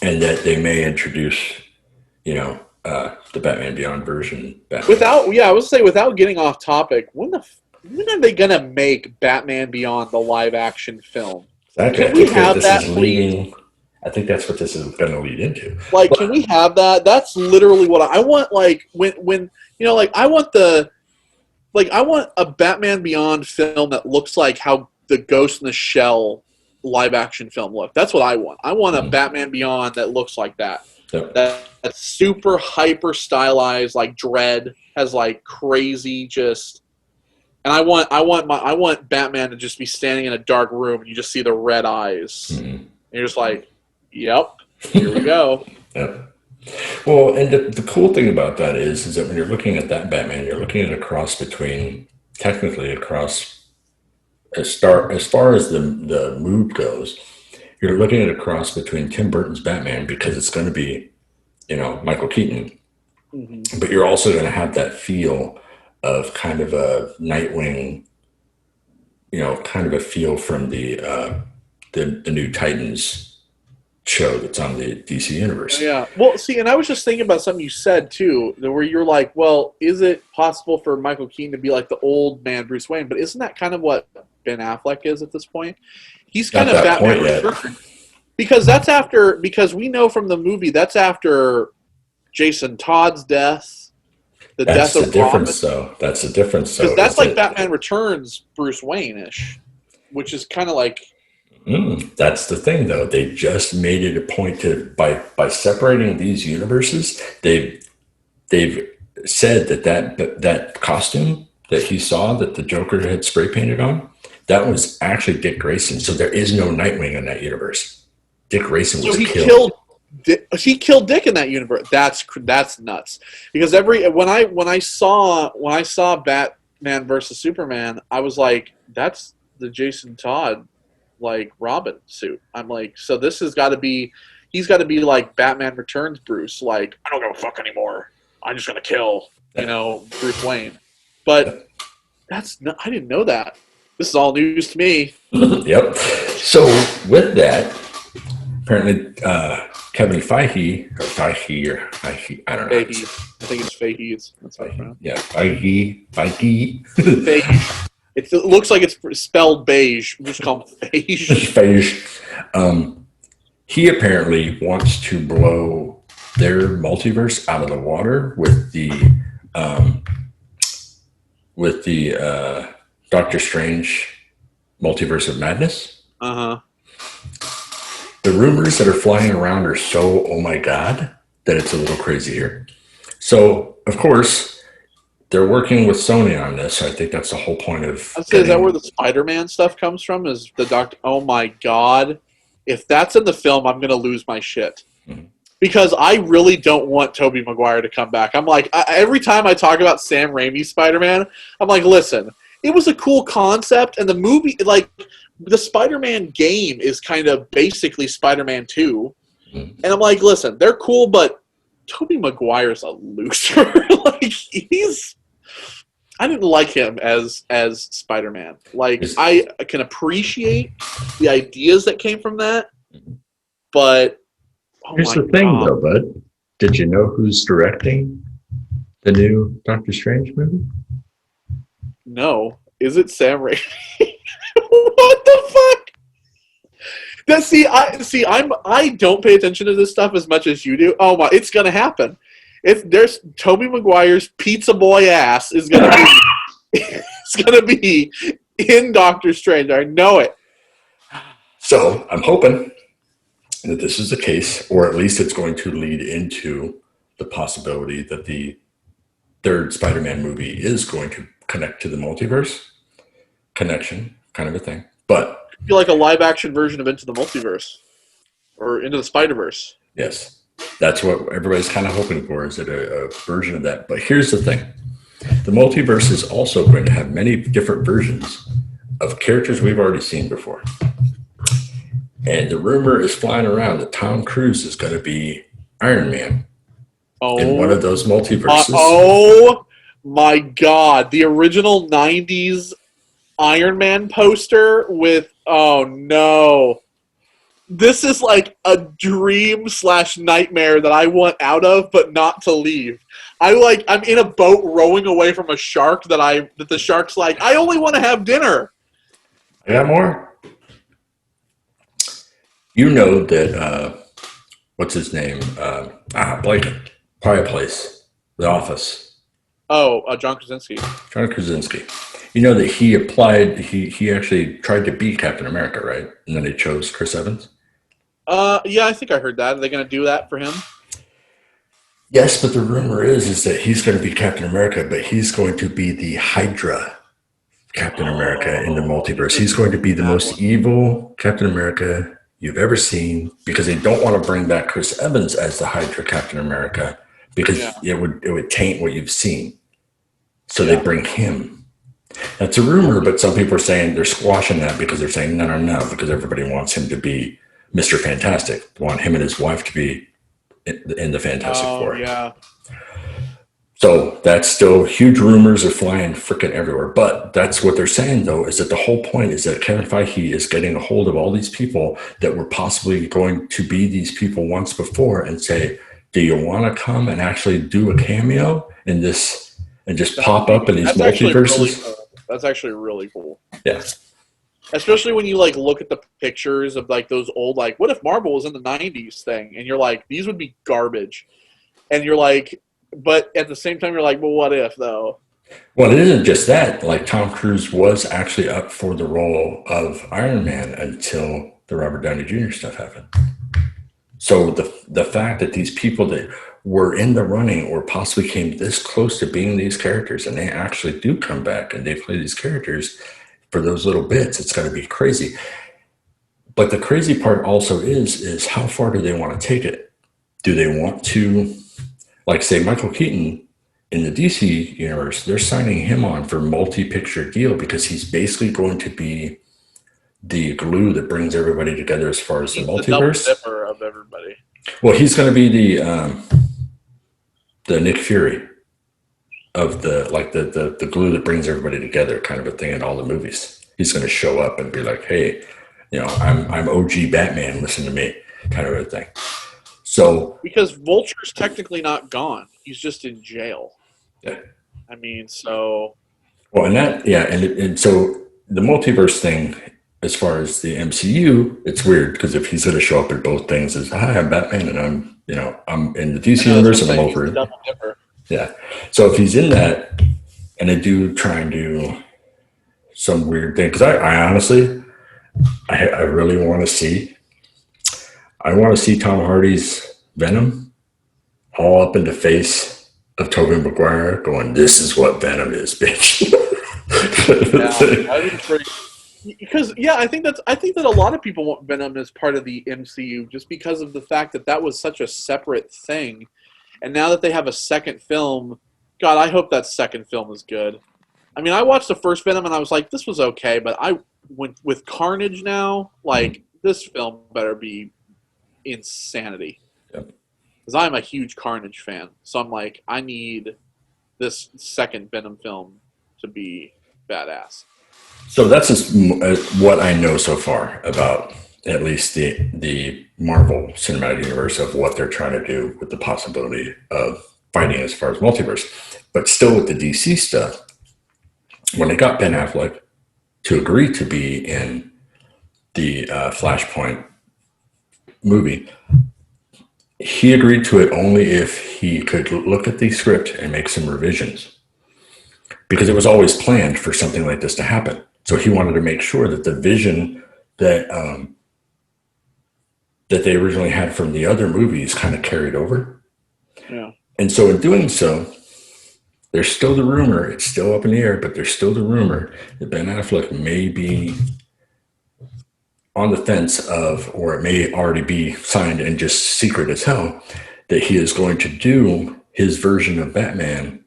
And that they may introduce, the Batman Beyond version. I would say without getting off topic, when are they gonna make Batman Beyond the live action film? Exactly. Can we have that, please? I think that's what this is going to lead into. Like, can we have that? That's literally what I want. Like, when like I want a Batman Beyond film that looks like how the Ghost in the Shell live action film looked. That's what I want. I want a Batman Beyond that looks like that. Yep. That's super hyper stylized, like Dread has like crazy just. And I want Batman to just be standing in a dark room and you just see the red eyes. Mm-hmm. And you're just like, yep, here we go. Yep. Well, and the cool thing about that is that when you're looking at that Batman, you're looking at a cross between, technically a cross, as far as the mood goes, you're looking at a cross between Tim Burton's Batman, because it's going to be, Michael Keaton, mm-hmm. but you're also going to have that feel of kind of a Nightwing, kind of a feel from the new Titans show that's on the DC universe. Yeah. Well, see, and I was just thinking about something you said too, where you're like, well, is it possible for Michael Keaton to be like the old man Bruce Wayne? But isn't that kind of what Ben Affleck is at this point? He's kind of Batman Returns. Because we know from the movie that's after Jason Todd's death. That's the difference, though. That's the difference, though. Because that's like Batman Returns Bruce Wayne-ish, which is kind of like... That's the thing, though. They just made it a point to, by separating these universes, they've said that costume that he saw that the Joker had spray painted on, that was actually Dick Grayson. So there is no Nightwing in that universe. Dick Grayson was killed. He killed Dick in that universe. That's nuts. Because when I saw Batman versus Superman, I was like, that's the Jason Todd like Robin suit. I'm like, so this has got to be, he's got to be like Batman Returns Bruce. Like, I don't give a fuck anymore. I'm just gonna kill Bruce Wayne. But I didn't know that. This is all news to me. Yep. So with that, apparently. Kevin Feige, I don't know. Feige. I think it's Feige. That's how it's pronounced. Yeah, Feige. Feige. It looks like it's spelled beige. We'll just call him Feige. Feige. He apparently wants to blow their multiverse out of the water with the Doctor Strange Multiverse of Madness. Uh-huh. The rumors that are flying around are so, oh my God, that it's a little crazy here. So, of course, they're working with Sony on this. So I think that's the whole point of... Is that where the Spider-Man stuff comes from? Is the Doctor... Oh my God. If that's in the film, I'm going to lose my shit. Mm-hmm. Because I really don't want Tobey Maguire to come back. I'm like, every time I talk about Sam Raimi's Spider-Man, I'm like, listen, it was a cool concept, and the movie, like... The Spider-Man game is kind of basically Spider-Man 2. Mm-hmm. And I'm like, listen, they're cool, but Tobey Maguire's a loser. Like, I didn't like him as Spider-Man. Like, I can appreciate the ideas that came from that, but here's the thing, though, bud. Did you know who's directing The new Doctor Strange movie? No. Is it Sam Raimi? What the fuck? I don't pay attention to this stuff as much as you do. Oh my, it's gonna happen. If there's Tobey Maguire's pizza boy ass is gonna be it's gonna be in Doctor Strange. I know it. So I'm hoping that this is the case, or at least it's going to lead into the possibility that the third Spider-Man movie is going to connect to the multiverse connection, kind of a thing. But I feel like a live action version of Into the Multiverse or Into the Spider-Verse. yes, that's what everybody's kind of hoping for, is that a version of that. But here's the thing. The multiverse is also going to have many different versions of characters we've already seen before. And the rumor is flying around that Tom Cruise is going to be Iron Man in one of those multiverses. Oh my god. The original 90s Iron Man poster with, oh no. This is like a dream / nightmare that I want out of, but not to leave. I'm in a boat rowing away from a shark that the shark's like, I only want to have dinner. I got more. You know that, what's his name? Blake, Quiet Place, The Office. Oh, John Krasinski. John Krasinski. You know that he applied, he actually tried to be Captain America, right? And then they chose Chris Evans? Yeah, I think I heard that. Are they going to do that for him? Yes, but the rumor is that he's going to be Captain America, but he's going to be the Hydra Captain America in the multiverse. He's going to be the most evil Captain America you've ever seen, because they don't want to bring back Chris Evans as the Hydra Captain America because it would taint what you've seen. So they bring him. That's a rumor, but some people are saying they're squashing that because they're saying no, because everybody wants him to be Mr. Fantastic. They want him and his wife to be in the Fantastic Four. Yeah. So that's still, huge rumors are flying freaking everywhere. But that's what they're saying, though, is that the whole point is that Kevin Feige is getting a hold of all these people that were possibly going to be these people once before and say, do you want to come and actually do a cameo in this and just pop up in these multiverses? That's actually really cool. Yeah. Especially when you look at the pictures of those old, what if Marvel was in the 90s thing? And you're like, these would be garbage. And you're like, but at the same time, you're like, well, what if, though? Well, it isn't just that. Tom Cruise was actually up for the role of Iron Man until the Robert Downey Jr. stuff happened. So the fact that these people that were in the running or possibly came this close to being these characters, and they actually do come back and they play these characters for those little bits, it's going to be crazy. But the crazy part also is how far do they want to take it? Do they want to, say Michael Keaton in the DC universe, they're signing him on for multi-picture deal because he's basically going to be the glue that brings everybody together as far as the multiverse. The double dipper of everybody. Well, he's going to be the Nick Fury of the glue that brings everybody together, kind of a thing in all the movies. He's going to show up and be like, hey, I'm OG Batman, listen to me, kind of a thing. So because Vulture's technically not gone, he's just in jail. Yeah. I mean, so. Well, and so the multiverse thing, as far as the MCU, it's weird because if he's going to show up in both things as, hi, I'm Batman and I'm in the DC universe and I'm over it. Yeah. So if he's in that and they do try and do some weird thing, because I honestly, I really want to see Tom Hardy's Venom all up in the face of Tobey Maguire going, this is what Venom is, bitch. Because I think that a lot of people want Venom as part of the MCU just because of the fact that was such a separate thing, and now that they have a second film, God, I hope that second film is good. I mean, I watched the first Venom and I was like, this was okay, but I went with Carnage now. This film better be insanity. Because I'm a huge Carnage fan, so I'm like, I need this second Venom film to be badass. So that's just what I know so far about at least the Marvel Cinematic Universe of what they're trying to do with the possibility of fighting as far as multiverse. But still with the DC stuff, when they got Ben Affleck to agree to be in the Flashpoint movie, he agreed to it only if he could look at the script and make some revisions, because it was always planned for something like this to happen. So he wanted to make sure that the vision that that they originally had from the other movies kind of carried over. Yeah. And so in doing so, there's still the rumor, it's still up in the air, but there's still the rumor that Ben Affleck may be on the fence of, or it may already be signed and just secret as hell, that he is going to do his version of Batman,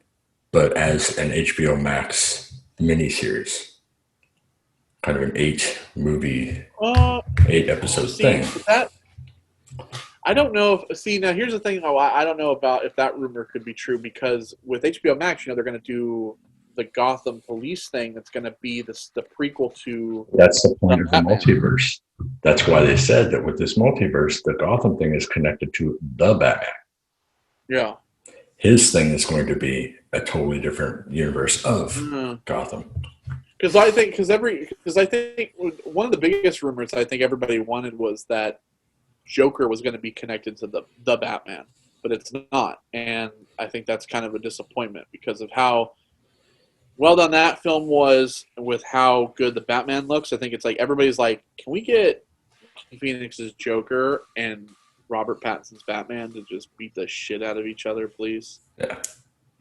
but as an HBO Max miniseries. Kind of an 8-episode thing. That I don't know if. See, now here's the thing. I don't know about if that rumor could be true, because with HBO Max, they're going to do the Gotham Police thing. That's going to be the prequel to. That's the point of the multiverse. That's why they said that with this multiverse, the Gotham thing is connected to the Batman. Yeah. His thing is going to be a totally different universe of Gotham. Because I think one of the biggest rumors I think everybody wanted was that Joker was going to be connected to the Batman, but it's not, and I think that's kind of a disappointment because of how well done that film was with how good the Batman looks. I think it's like everybody's like, can we get Phoenix's Joker and Robert Pattinson's Batman to just beat the shit out of each other, please? Yeah.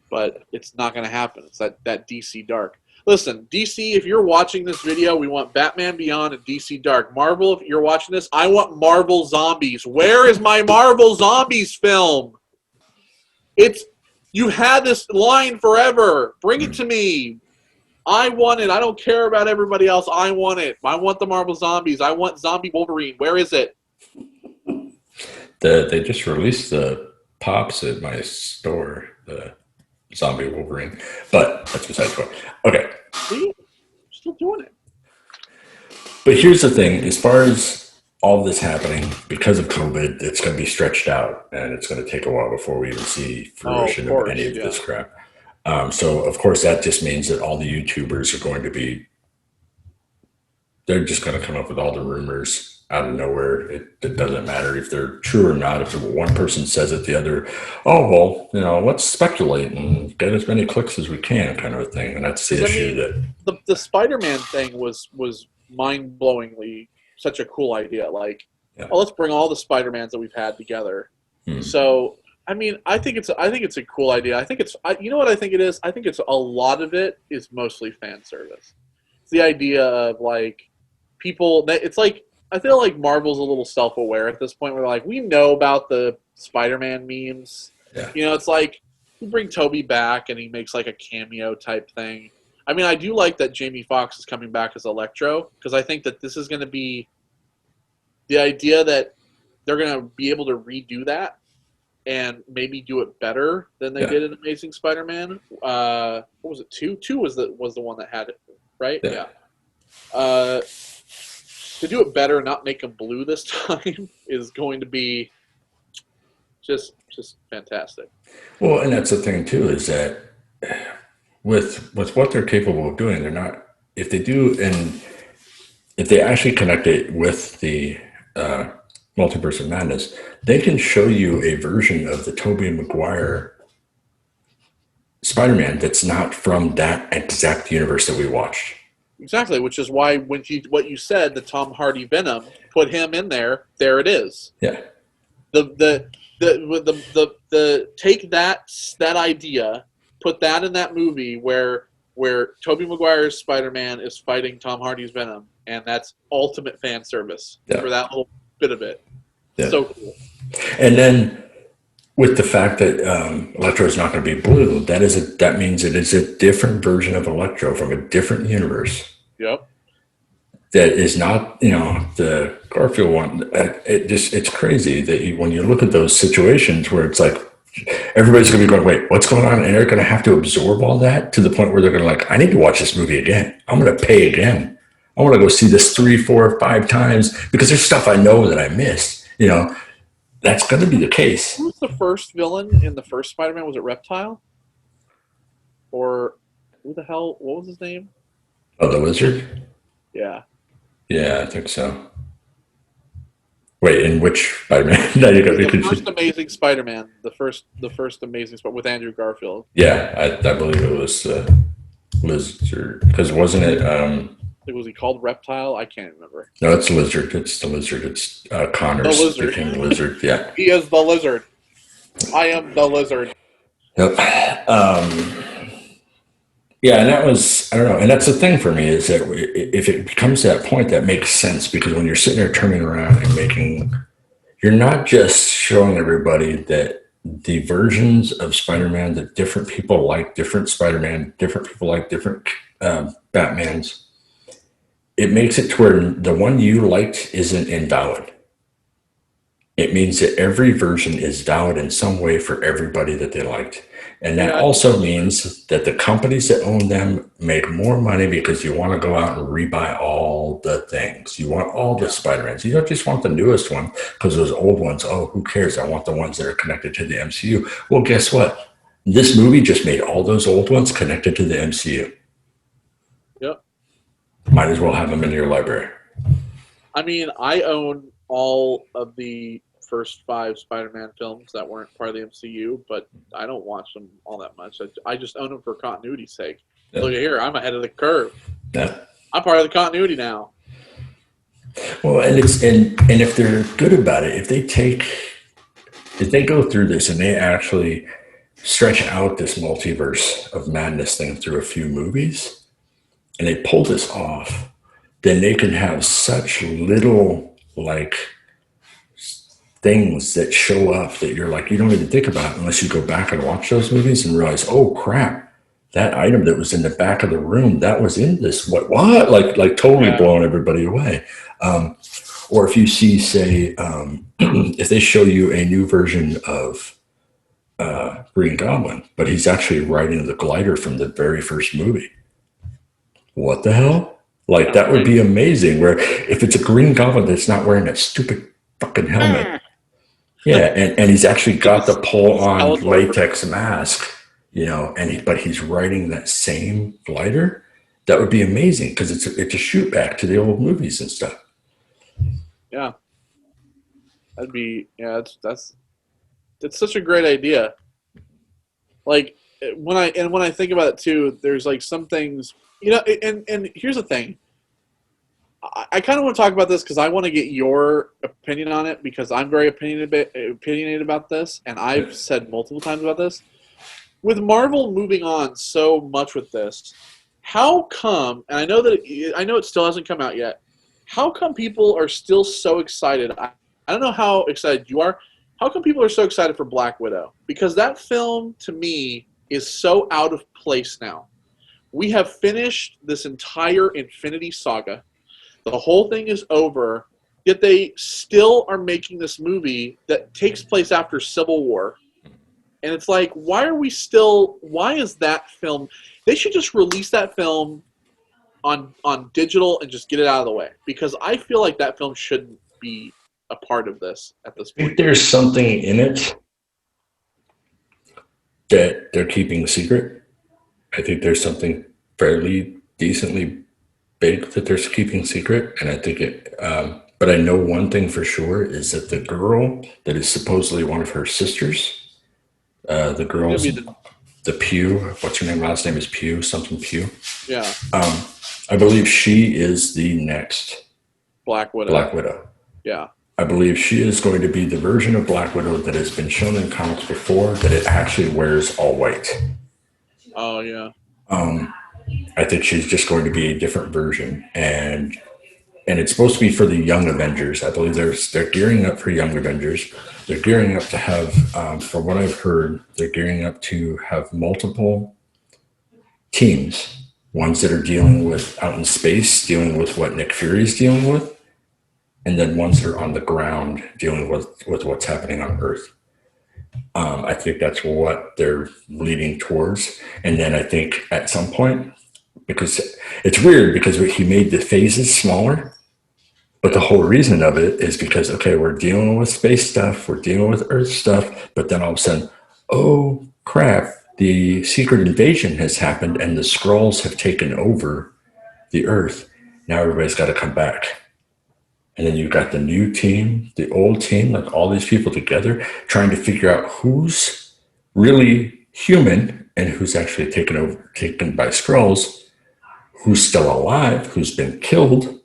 But it's not going to happen. It's that DC Dark. Listen, DC, if you're watching this video, we want Batman Beyond and DC Dark. Marvel, if you're watching this, I want Marvel Zombies. Where is my Marvel Zombies film? You had this line forever. Bring it to me. I want it. I don't care about everybody else. I want it. I want the Marvel Zombies. I want Zombie Wolverine. Where is it? They just released the pops at my store, the Zombie Wolverine, but that's besides the point. Okay. See? Still doing it. But here's the thing, as far as all of this happening, because of COVID, it's going to be stretched out, and it's going to take a while before we even see fruition of any of this crap. So, of course, that just means that all the YouTubers are going to be, they're just going to come up with all the rumors out of nowhere. It doesn't matter if they're true or not. If one person says it, the other, oh, well, let's speculate and get as many clicks as we can, kind of a thing. And that's the issue that the Spider-Man thing was mind-blowingly such a cool idea. Like, let's bring all the Spider-Mans that we've had together. So, I mean, I think it's a cool idea. I think you know what I think it is? I think it's a lot of it is mostly fan service. It's the idea of like people. It's like I feel like Marvel's a little self-aware at this point. Where they're like, we know about the Spider-Man memes. Yeah. It's like we bring Toby back and he makes like a cameo type thing. I mean, I do like that Jamie Foxx is coming back as Electro, because I think that this is going to be the idea that they're going to be able to redo that and maybe do it better than they did in Amazing Spider-Man. What was it? 2? 2 was the one that had it, right? Yeah. To do it better, not make them blue this time, is going to be just fantastic. Well, and that's the thing too, is that with what they're capable of doing, they're not, if they do, and if they actually connect it with the Multiverse of Madness, they can show you a version of the Tobey Maguire Spider-Man that's not from that exact universe that we watched. Exactly, which is why what you said, the Tom Hardy Venom, put him in there. There it is. Yeah. The take that idea, put that in that movie where Tobey Maguire's Spider-Man is fighting Tom Hardy's Venom, and that's ultimate fan service for that little bit of it. Yeah. So cool. And then with the fact that Electro is not going to be blue, that means it is a different version of Electro from a different universe. Yep. That is not, the Garfield one. It's crazy that when you look at those situations where it's like everybody's going to be going, wait, what's going on? And they're going to have to absorb all that to the point where they're going to I need to watch this movie again. I'm going to pay again. I want to go see this 3, 4, 5 times because there's stuff I know that I missed. That's going to be the case. Who was the first villain in the first Spider-Man? Was it Reptile? or who the hell? What was his name? Oh, the lizard? Yeah, Yeah, I think so. Wait, in which Spider-Man? Now you got me the first confused. Amazing Spider-Man, the first Amazing Spider with Andrew Garfield. Yeah, I believe it was lizard because wasn't it? Like, was he called Reptile? I can't remember. No, it's lizard. It's the lizard. It's The Connors lizard. became the lizard. Yeah. He is the lizard. I am the lizard. Yep. Yeah, and that was I don't know, and that's the thing for me is that if it becomes that point, that makes sense because when you're sitting there turning around and making, you're not just showing everybody that the versions of Spider-Man that different people like different Spider-Man, different people like different Batmans. It makes it to where the one you liked isn't invalid. It means that every version is valid in some way for everybody that they liked. And that Yeah, also means that the companies that own them make more money because you want to go out and rebuy all the things. You want all the yeah, Spider-Mans. You don't just want the newest one because those old ones, oh, who cares? I want the ones that are connected to the MCU. Well, guess what? This movie just made all those old ones connected to the MCU. yep. Might as well have them in your library. I mean, I own all of the first five Spider-Man films that weren't part of the MCU, but I don't watch them all that much. I just own them for continuity's sake. Yeah. Look at here, I'm ahead of the curve. Yeah. I'm part of the continuity now. Well, and it's and if they're good about it, if they go through this and they actually stretch out this multiverse of madness thing through a few movies and they pull this off, then they can have such little like things that show up that you're like you don't even think about unless you go back and watch those movies and realize, oh crap, that item that was in the back of the room that was in this what like totally Yeah, blowing everybody away. Um, or if you see, say, if they show you a new version of Green Goblin, but he's actually riding the glider from the very first movie. What the hell? Like yeah, that would right. be amazing. Where if it's a Green Goblin that's not wearing that stupid fucking helmet, yeah, and he's actually Get got the pull the on Skeletor for latex mask, but he's riding that same glider. That would be amazing because it's a shoot back to the old movies and stuff. yeah. That'd be that's it's such a great idea. Like when I think about it too, there's like some things and here's the thing. I kind of want to talk about this because I want to get your opinion on it because I'm very opinionated about this, and I've said multiple times about this. With Marvel moving on so much with this, how come? And I know it still hasn't come out yet. How come people are still so excited? I don't know how excited you are. How come people are so excited for Black Widow? Because that film to me is so out of place now. We have finished this entire Infinity Saga. The whole thing is over, yet they still are making this movie that takes place after Civil War. And it's like, why is that film? They should just release that film on digital and just get it out of the way. Because I feel like that film shouldn't be a part of this at this I think point. there's something in it that they're keeping secret. I think there's something fairly decently big that they're keeping secret, and I think it. But I know one thing for sure is that the girl that is supposedly one of her sisters, the It's gonna girl's be the the Pew. What's her name? Last name is Pew. Something Pew. yeah, Um, I believe she is the next Black Widow. Black Widow. Yeah. I believe she is going to be the version of Black Widow that has been shown in comics before, that it actually wears all white. Oh yeah. Um, I think she's just going to be a different version, and it's supposed to be for the Young Avengers. I believe they're gearing up for Young Avengers. They're gearing up to have, from what I've heard, they're gearing up to have multiple teams. Ones that are dealing with out in space, dealing with what Nick Fury's dealing with, and then ones that are on the ground dealing with what's happening on Earth. I think that's what they're leading towards. And then I think at some point, because it's weird because he made the phases smaller, but the whole reason of it is because, okay, we're dealing with space stuff, we're dealing with Earth stuff, but then all of a sudden, oh crap, the secret invasion has happened and the Skrulls have taken over the Earth. Now everybody's got to come back. And then you've got the new team, the old team, like all these people together trying to figure out who's really human and who's actually taken by Skrulls, who's still alive, who's been killed,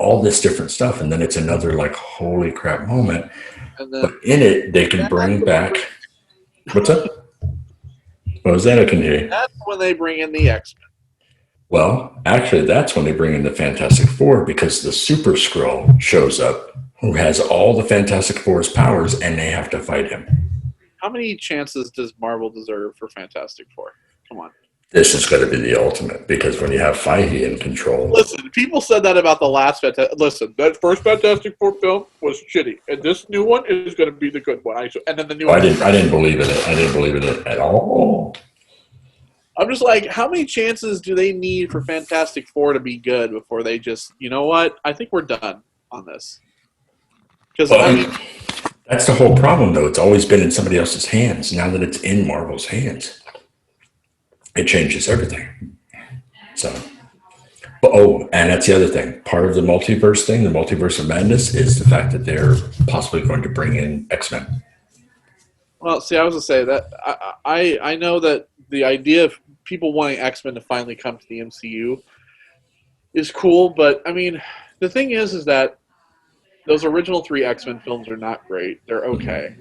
all this different stuff. And then it's another like holy crap moment. And But then in it, they can bring back what's up? What was that? I can hear you. that's when they bring in the X-Men. Well, actually, that's when they bring in the Fantastic Four because the Super Skrull shows up, who has all the Fantastic Four's powers, and they have to fight him. How many chances does Marvel deserve for Fantastic Four? Come on. This is going to be the ultimate because when you have Feige in control, Listen, people said that about the last Fantastic. Listen, that first Fantastic Four film was shitty, and this new one is going to be the good one. And then the new one. I didn't believe in it. I didn't believe in it at all. I'm just like, how many chances do they need for Fantastic Four to be good before they just, you know what? I think we're done on this. Because that's the whole problem, though. It's always been in somebody else's hands. Now that it's in Marvel's hands, it changes everything. So, and that's the other thing. Part of the multiverse thing, the multiverse of madness, is the fact that they're possibly going to bring in X-Men. Well, see, I was going to say that I know that the idea of people wanting X-Men to finally come to the MCU is cool, but I mean, the thing is that those original 3 X-Men films are not great. They're okay,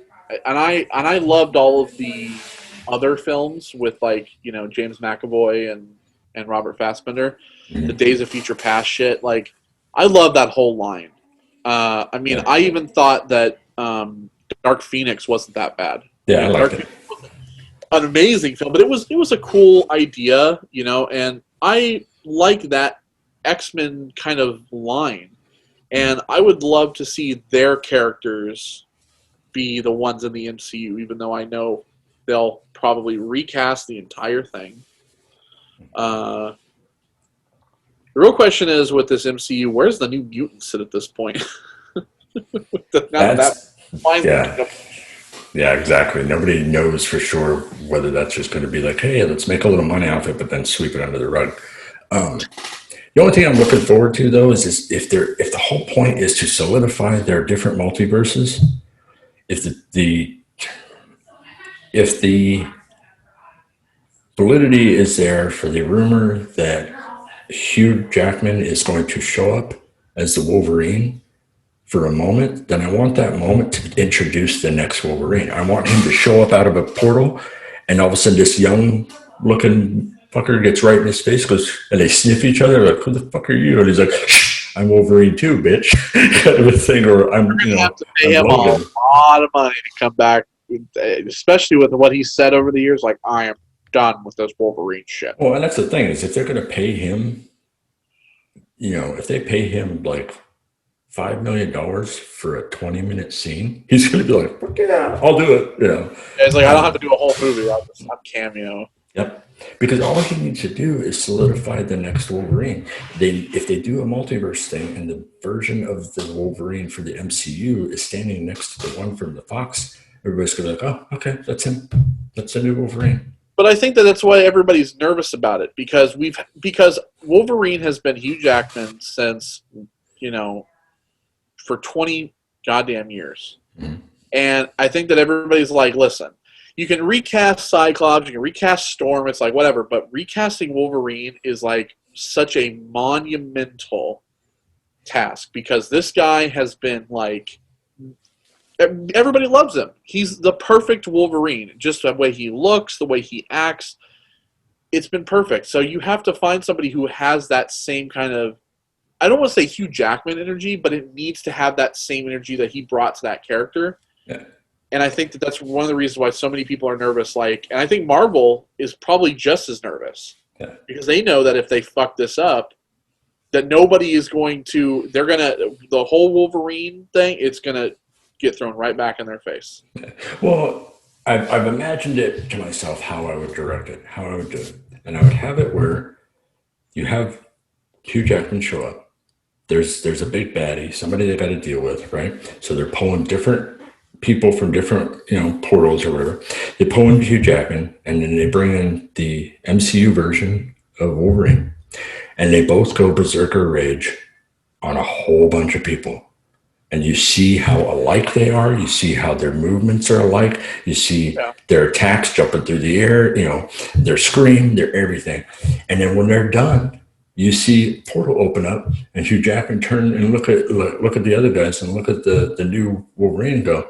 and I loved all of the other films with James McAvoy and Robert Fassbender, the Days of Future Past shit. Like, I love that whole line. I mean, I even thought that Dark Phoenix wasn't that bad. Yeah, I liked it. An amazing film, but it was a cool idea, and I like that X-Men kind of line, and I would love to see their characters be the ones in the MCU, even though I know they'll probably recast the entire thing. The real question is with this MCU, where's the New Mutants sit at this point? Yeah, exactly. Nobody knows for sure whether that's just going to be like, hey, let's make a little money off it, but then sweep it under the rug. The only thing I'm looking forward to, though, is if the whole point is to solidify their different multiverses, if the validity is there for the rumor that Hugh Jackman is going to show up as the Wolverine for a moment, then I want that moment to introduce the next Wolverine. I want him to show up out of a portal, and all of a sudden this young-looking fucker gets right in his face, and they sniff each other, like, who the fuck are you? And he's like, shh, I'm Wolverine too, bitch, kind of a thing, or I'm, have to pay him a lot of money to come back, especially with what he said over the years, like, I am done with this Wolverine shit. Well, and that's the thing, is if they're going to pay him, if they pay him like $5 million for a 20-minute scene, he's going to be like, fuck yeah, I'll do it. It's like, I don't have to do a whole movie. I'll just have cameo. Yep. Because all he needs to do is solidify the next Wolverine. If they do a multiverse thing and the version of the Wolverine for the MCU is standing next to the one from the Fox, everybody's going to be like, oh, okay, that's him. That's the new Wolverine. But I think that's why everybody's nervous about it, because Wolverine has been Hugh Jackman since, for 20 goddamn years. Mm-hmm. And I think that everybody's like, listen, you can recast Cyclops, you can recast Storm, it's like whatever, but recasting Wolverine is like such a monumental task, because this guy has been like, everybody loves him. He's the perfect Wolverine. Just the way he looks, the way he acts, it's been perfect. So you have to find somebody who has that same kind of, I don't want to say Hugh Jackman energy, but it needs to have that same energy that he brought to that character. Yeah. And I think that that's one of the reasons why so many people are nervous. And I think Marvel is probably just as nervous. Yeah. Because they know that if they fuck this up, that nobody is going to, the whole Wolverine thing, it's going to get thrown right back in their face. Well, I've imagined it to myself how I would direct it, how I would do it. And I would have it where you have Hugh Jackman show up. There's a big baddie, somebody they got to deal with, right? So they're pulling different people from different, portals or whatever. They pull in Hugh Jackman, and then they bring in the MCU version of Wolverine, and they both go berserker rage on a whole bunch of people. And you see how alike they are. You see how their movements are alike. You see Yeah. their attacks jumping through the air. Their scream, their everything. And then when they're done, you see a portal open up, and Hugh Jackman turn and look at the other guys and look at the new Wolverine and go,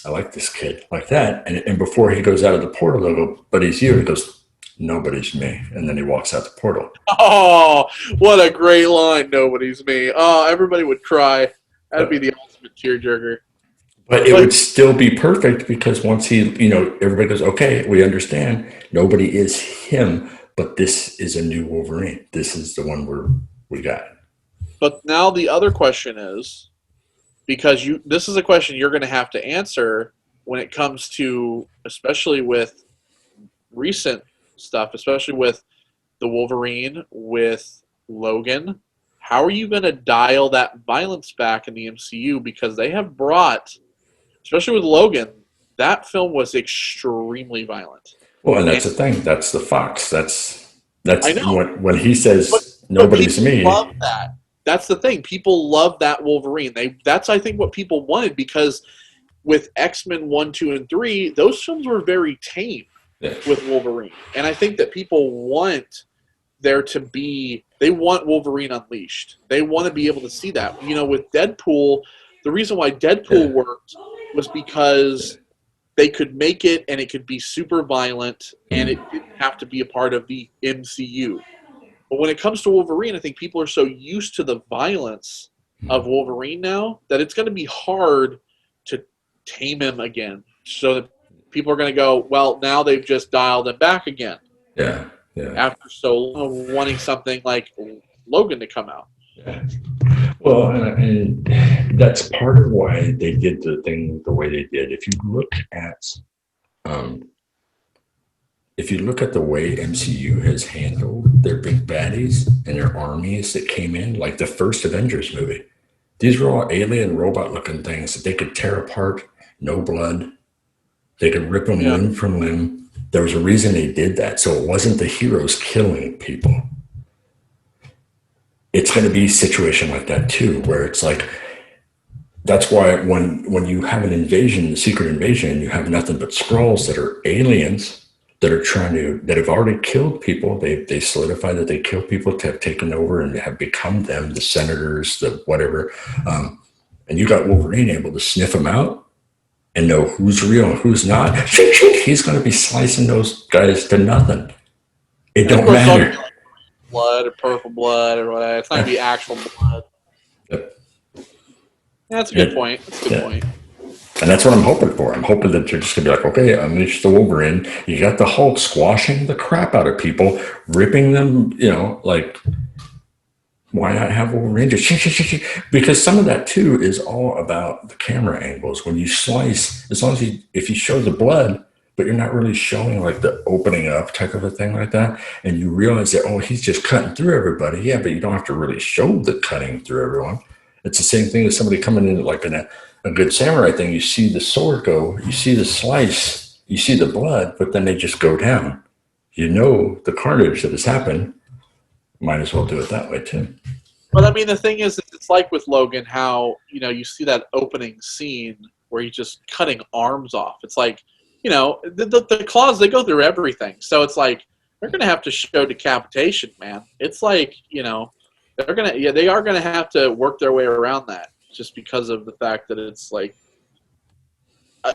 I like this kid, like that. And before he goes out of the portal, they'll go, but he's you. He goes, nobody's me. And then he walks out the portal. Oh, what a great line! Nobody's me. Oh, everybody would cry. That'd be But, the ultimate tearjerker. but it But would still be perfect because once everybody goes, okay, we understand. Nobody is him, but this is a new Wolverine. This is the one we got. now the other question is, because this is a question you're going to have to answer when it comes to, especially with recent stuff, especially with the Wolverine, with Logan. How are you going to dial that violence back in the MCU? Because they have brought, especially with Logan, that film was extremely violent. Well, and And that's the thing. That's the Fox. That's I know, when he but says but nobody's people love me. that. That's the thing. People love that Wolverine. That's I think what people wanted, because with X-Men 1, 2, and 3, those films were very tame Yeah. with Wolverine. And I think that people want there to be, they want Wolverine unleashed. They want to be able to see that. With Deadpool, the reason why Yeah. Deadpool worked was because they could make it and it could be super violent and it Mm. didn't have to be a part of the MCU. But when it comes to Wolverine, I think people are so used to the violence of Wolverine now that it's going to be hard to tame him again. So that people are going to go, well, now they've just dialed him back again Yeah. Yeah. after so long wanting something like Logan to come out. Yeah. Well, and that's part of why they did the thing the way they did. Um, if you look at the way MCU has handled their big baddies and their armies that came in, like the first Avengers movie, these were all alien robot looking things that they could tear apart, no blood. They could rip them Yeah. limb from limb. There was a reason they did that. So it wasn't the heroes killing people. It's going to be a situation like that too, where it's like, that's why when you have an invasion, a secret invasion, you have nothing but Skrulls that are aliens that have already killed people. They solidify that they kill people, to have taken over and have become them, the senators, the whatever. And you got Wolverine able to sniff them out and know who's real and who's not. He's going to be slicing those guys to nothing. It And of don't course, it's all going to matter. be like blood or purple blood or whatever. It's not going to be actual blood. Yep. Yeah, that's a good Yeah. point. That's a good Yeah. point. And that's what I'm hoping for. I'm hoping that you're just gonna be like, okay, unleash the Wolverine. You got the Hulk squashing the crap out of people, ripping them. Like, why not have Wolverine just because some of that too is all about the camera angles. When you slice, as long as if you show the blood, but you're not really showing like the opening up type of a thing like that, and you realize that, oh, he's just cutting through everybody. Yeah, but you don't have to really show the cutting through everyone. It's the same thing as somebody coming in like in a good samurai thing. You see the sword go, you see the slice, you see the blood, but then they just go down. You know the carnage that has happened. Might as well do it that way too. But I mean, the thing is, it's like with Logan, how you see that opening scene where he's just cutting arms off. It's like, the claws, they go through everything. So it's like they're gonna have to show decapitation, man. It's like they are gonna have to work their way around that, just because of the fact that it's like,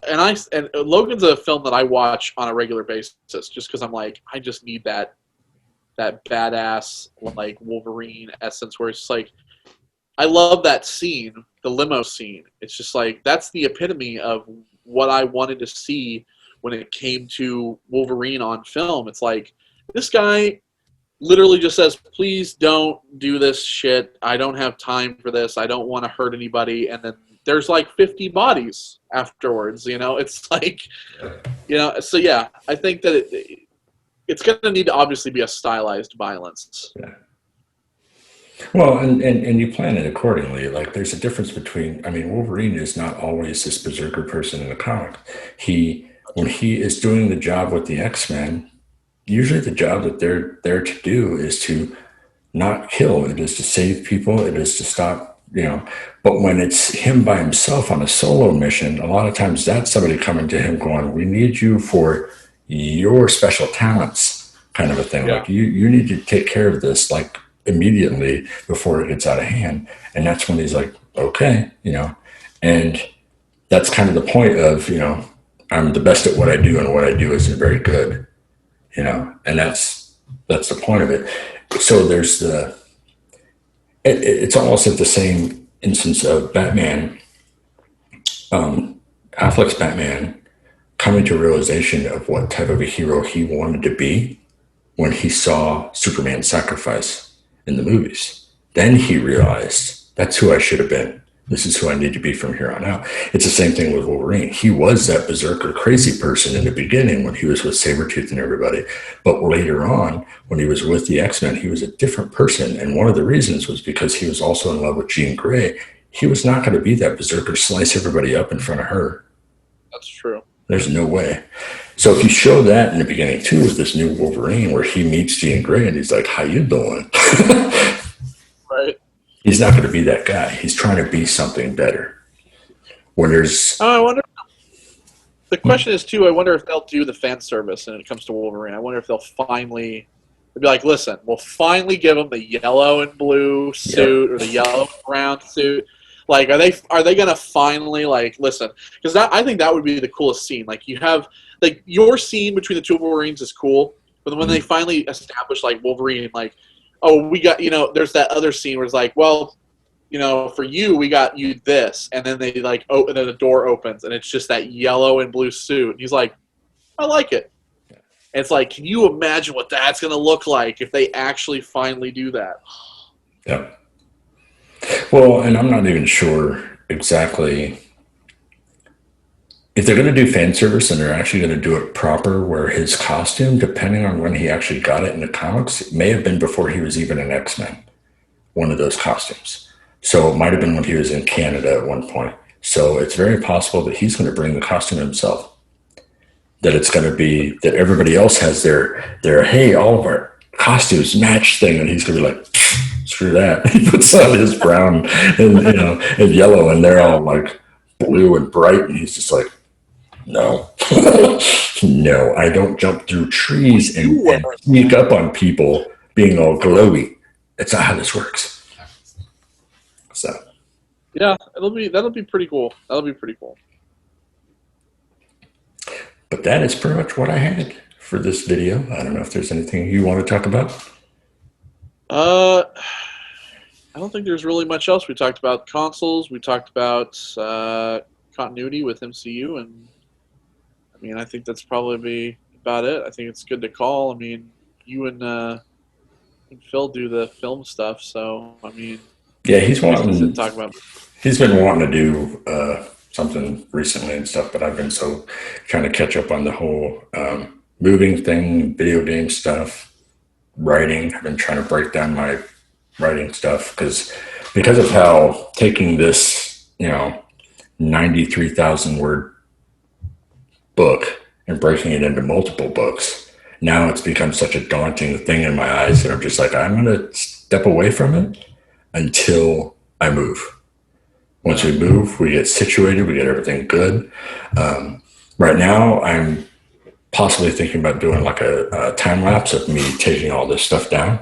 and Logan's a film that I watch on a regular basis, just because I'm like, I just need that badass like Wolverine essence, where it's like, I love that scene, the limo scene. It's just like, that's the epitome of what I wanted to see when it came to Wolverine on film. It's like, this guy literally just says, please don't do this shit. I don't have time for this. I don't want to hurt anybody. And then there's like 50 bodies afterwards, It's like, so yeah, I think that it's going to need to obviously be a stylized violence. Yeah. Well, and you plan it accordingly. Like there's a difference between, I mean, Wolverine is not always this berserker person in the comic. When he is doing the job with the X-Men, usually the job that they're there to do is to not kill. It is to save people. It is to stop, but when it's him by himself on a solo mission, a lot of times that's somebody coming to him going, we need you for your special talents kind of a thing. Yeah. Like you need to take care of this like immediately before it gets out of hand. And that's when he's like, okay, and that's kind of the point of, I'm the best at what I do and what I do isn't very good, and Yeah. that's the point of it. So there's it's almost at the same instance of Batman, Affleck's Batman coming to realization of what type of a hero he wanted to be when he saw Superman's sacrifice in the movies. Then he realized that's who I should have been. This is who I need to be from here on out. It's the same thing with Wolverine. He was that berserker crazy person in the beginning when he was with Sabretooth and everybody. But later on, when he was with the X-Men, he was a different person. And one of the reasons was because he was also in love with Jean Grey. He was not going to be that berserker, slice everybody up in front of her. That's true. There's no way. So if you show that in the beginning too, with this new Wolverine, where he meets Jean Grey and he's like, "How you doing?" Right. He's not going to be that guy. He's trying to be something better. When there's, I wonder. The question is too. I wonder if they'll do the fan service when it comes to Wolverine. I wonder if they'll finally be like, "Listen, we'll finally give him the yellow and blue suit or the yellow and brown suit." Like, are they gonna finally like listen? Because I think that would be the coolest scene. Like, you have like your scene between the two Wolverines is cool, but when they finally establish like Wolverine, like, oh, we got there's that other scene where it's like, well, for you, we got you this, and then they like, oh, and then the door opens, and it's just that yellow and blue suit. And he's like, I like it. And it's like, can you imagine what that's gonna look like if they actually finally do that? yeah. Well, and I'm not even sure exactly if they're going to do fan service and they're actually going to do it proper, where his costume, depending on when he actually got it in the comics, it may have been before he was even an X-Men, one of those costumes. So it might have been when he was in Canada at one point. So it's very possible that he's going to bring the costume himself. That it's going to be that everybody else has their hey, all of our costumes match thing, and he's going to be like, screw that. He puts on his brown and yellow, and they're all like blue and bright, and he's just like, no, no, I don't jump through trees and sneak up on people being all glowy. That's not how this works. So, Yeah, that'll be pretty cool. That'll be pretty cool. but that is pretty much what I had for this video. I don't know if there's anything you want to talk about. Uh, I don't think there's really much else. We talked about consoles. We talked about continuity with MCU, and I mean, I think that's probably about it. I think it's good to call. I mean, you and Phil do the film stuff, so I mean, Yeah, we can sit and talk about. he's been wanting to do something recently and stuff, but I've been so trying to catch up on the whole moving thing, video game stuff, writing. I've been trying to break down my writing stuff because of how taking this 93,000 word book and breaking it into multiple books. Now it's become such a daunting thing in my eyes that I'm just like, I'm going to step away from it until I move. Once we move, we get situated, we get everything good. Right now, I'm possibly thinking about doing like a time lapse of me taking all this stuff down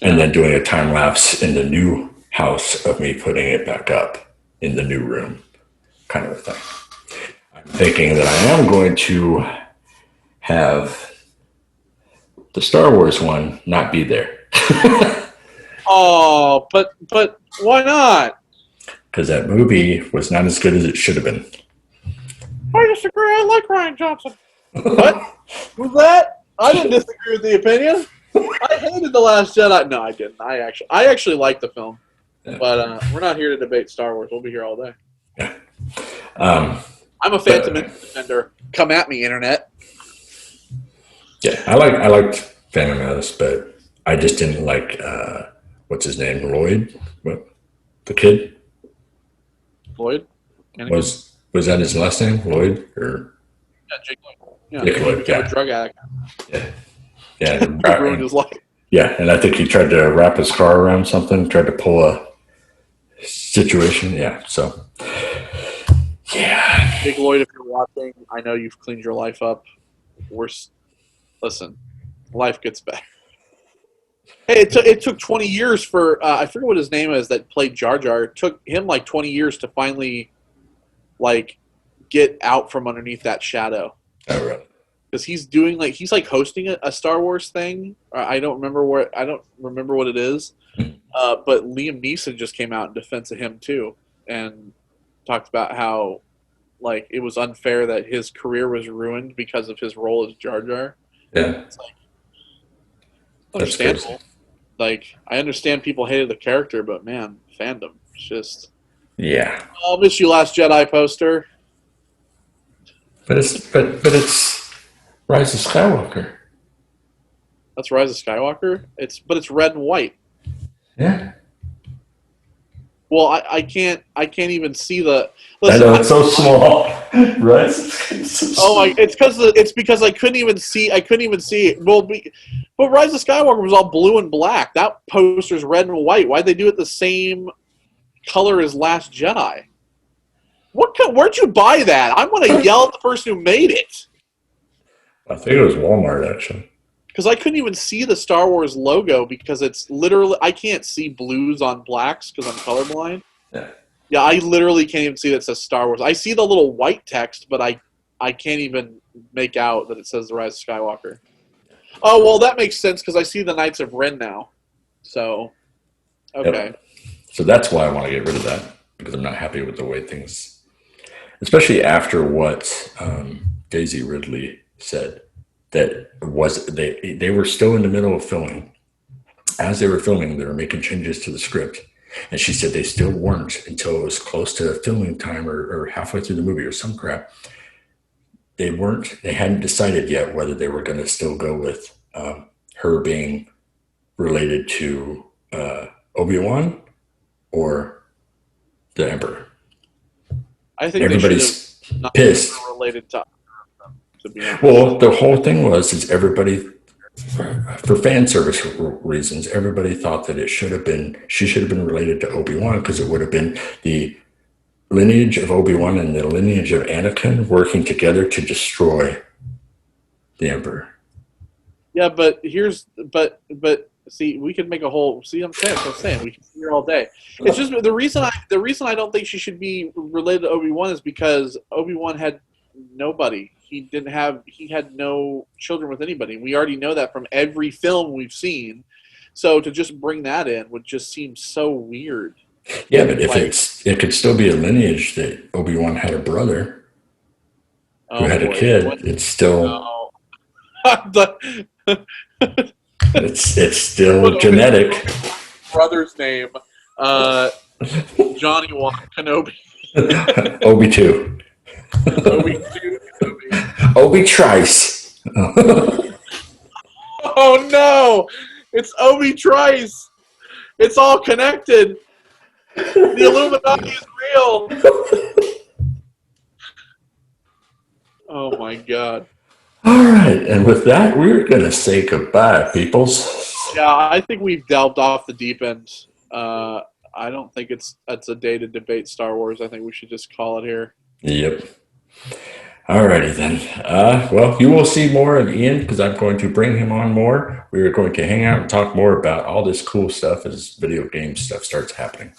and then doing a time lapse in the new house of me putting it back up in the new room, kind of a thing. I'm thinking that I am going to have the Star Wars one not be there. Oh, but why not? Because that movie was not as good as it should have been. I disagree. I like Ryan Johnson. What? Who's that? I didn't disagree with the opinion. I hated The Last Jedi. No, I didn't. I actually liked the film. Yeah. But we're not here to debate Star Wars. We'll be here all day. Yeah. I'm a Phantom Menace defender. Come at me, internet. Yeah, I liked Phantom Menace, but I just didn't like what's his name, Lloyd, what, the kid Lloyd? Anakin? was that his last name, Lloyd or Yeah, Jake Lloyd. Yeah, Dick he Lloyd? became a Yeah, drug addict. yeah, yeah, It ruined his life. yeah. And I think he tried to wrap his car around something, tried to pull a situation. Yeah, so yeah, Jake Lloyd, if you're watching, I know you've cleaned your life up. Listen, life gets better. Hey, it took 20 years for I forget what his name is that played Jar Jar. It took him like 20 years to finally like get out from underneath that shadow. all right. Because he's like hosting a Star Wars thing. I don't remember what it is. But Liam Neeson just came out in defense of him too, and talked about how like it was unfair that his career was ruined because of his role as Jar Jar. Yeah, It's like that's crazy. understandable. Like I understand people hated the character, but man, fandom. It's just Yeah, I'll miss you, Last Jedi poster. but it's Rise of Skywalker. That's Rise of Skywalker. It's red and white. Yeah, Well, I can't even see the. I Listen, know it's so small. Rise. It's so oh my! small. It's because I couldn't even see. I couldn't even see it. Well, but Rise of Skywalker was all blue and black. That poster's red and white. Why'd they do it the same color as Last Jedi? Where'd you buy that? I'm gonna yell at the person who made it I think it was Walmart actually. because I couldn't even see the Star Wars logo because it's literally I can't see blues on blacks because I'm colorblind. Yeah. Yeah, I literally can't even see that it says Star Wars. I see the little white text, but I can't even make out that it says The Rise of Skywalker. Oh, well, that makes sense because I see the Knights of Ren now. So, okay. Yep. So that's why I want to get rid of that because I'm not happy with the way things, especially after what Daisy Ridley said. That was they were still in the middle of filming. As they were filming, they were making changes to the script. And she said they still weren't until it was close to filming time or halfway through the movie or some crap. They hadn't decided yet whether they were going to still go with her being related to Obi-Wan or the Emperor. I think they should Everybody's have not pissed. related to be honest. Well, the whole thing is everybody, for fan service reasons, everybody thought that she should have been related to Obi-Wan because it would have been the lineage of Obi-Wan and the lineage of Anakin working together to destroy the Emperor. Yeah, but see, we could make a whole. See, I'm saying we can sit here all day. It's just the reason I don't think she should be related to Obi-Wan is because Obi-Wan had nobody. He had no children with anybody. We already know that from every film we've seen. So to just bring that in would just seem so weird. Yeah, but if it could still be a lineage that Obi-Wan had a brother who Oh had a boy, kid. It's still no. it's still genetic. Brother's name, Johnny Wan Kenobi. Obi two. Obi Kenobi. Obi Trice. Oh no! It's Obi Trice. It's all connected. The Illuminati is real. Oh my god. All right, and with that, we're gonna say goodbye, peoples. Yeah, I think we've delved off the deep end. I don't think it's a day to debate Star Wars. I think we should just call it here. Yep. All righty then. Well, you will see more of Ian because I'm going to bring him on more. We are going to hang out and talk more about all this cool stuff as video game stuff starts happening.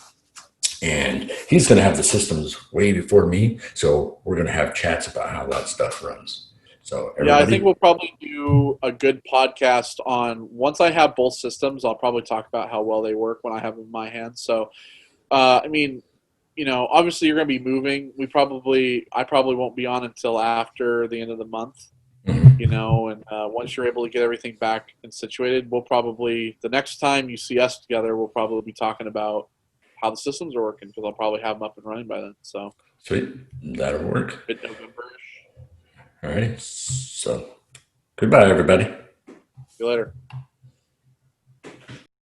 And he's going to have the systems way before me, so we're going to have chats about how that stuff runs. So Yeah, I think we'll probably do a good podcast on once I have both systems. I'll probably talk about how well they work when I have them in my hands. So, I mean, obviously you're going to be moving. I probably won't be on until after the end of the month. And once you're able to get everything back and situated, the next time you see us together, we'll probably be talking about how the systems are working because I'll probably have them up and running by then. So sweet, that'll work. Mid-November-ish. All right, so goodbye, everybody. See you later.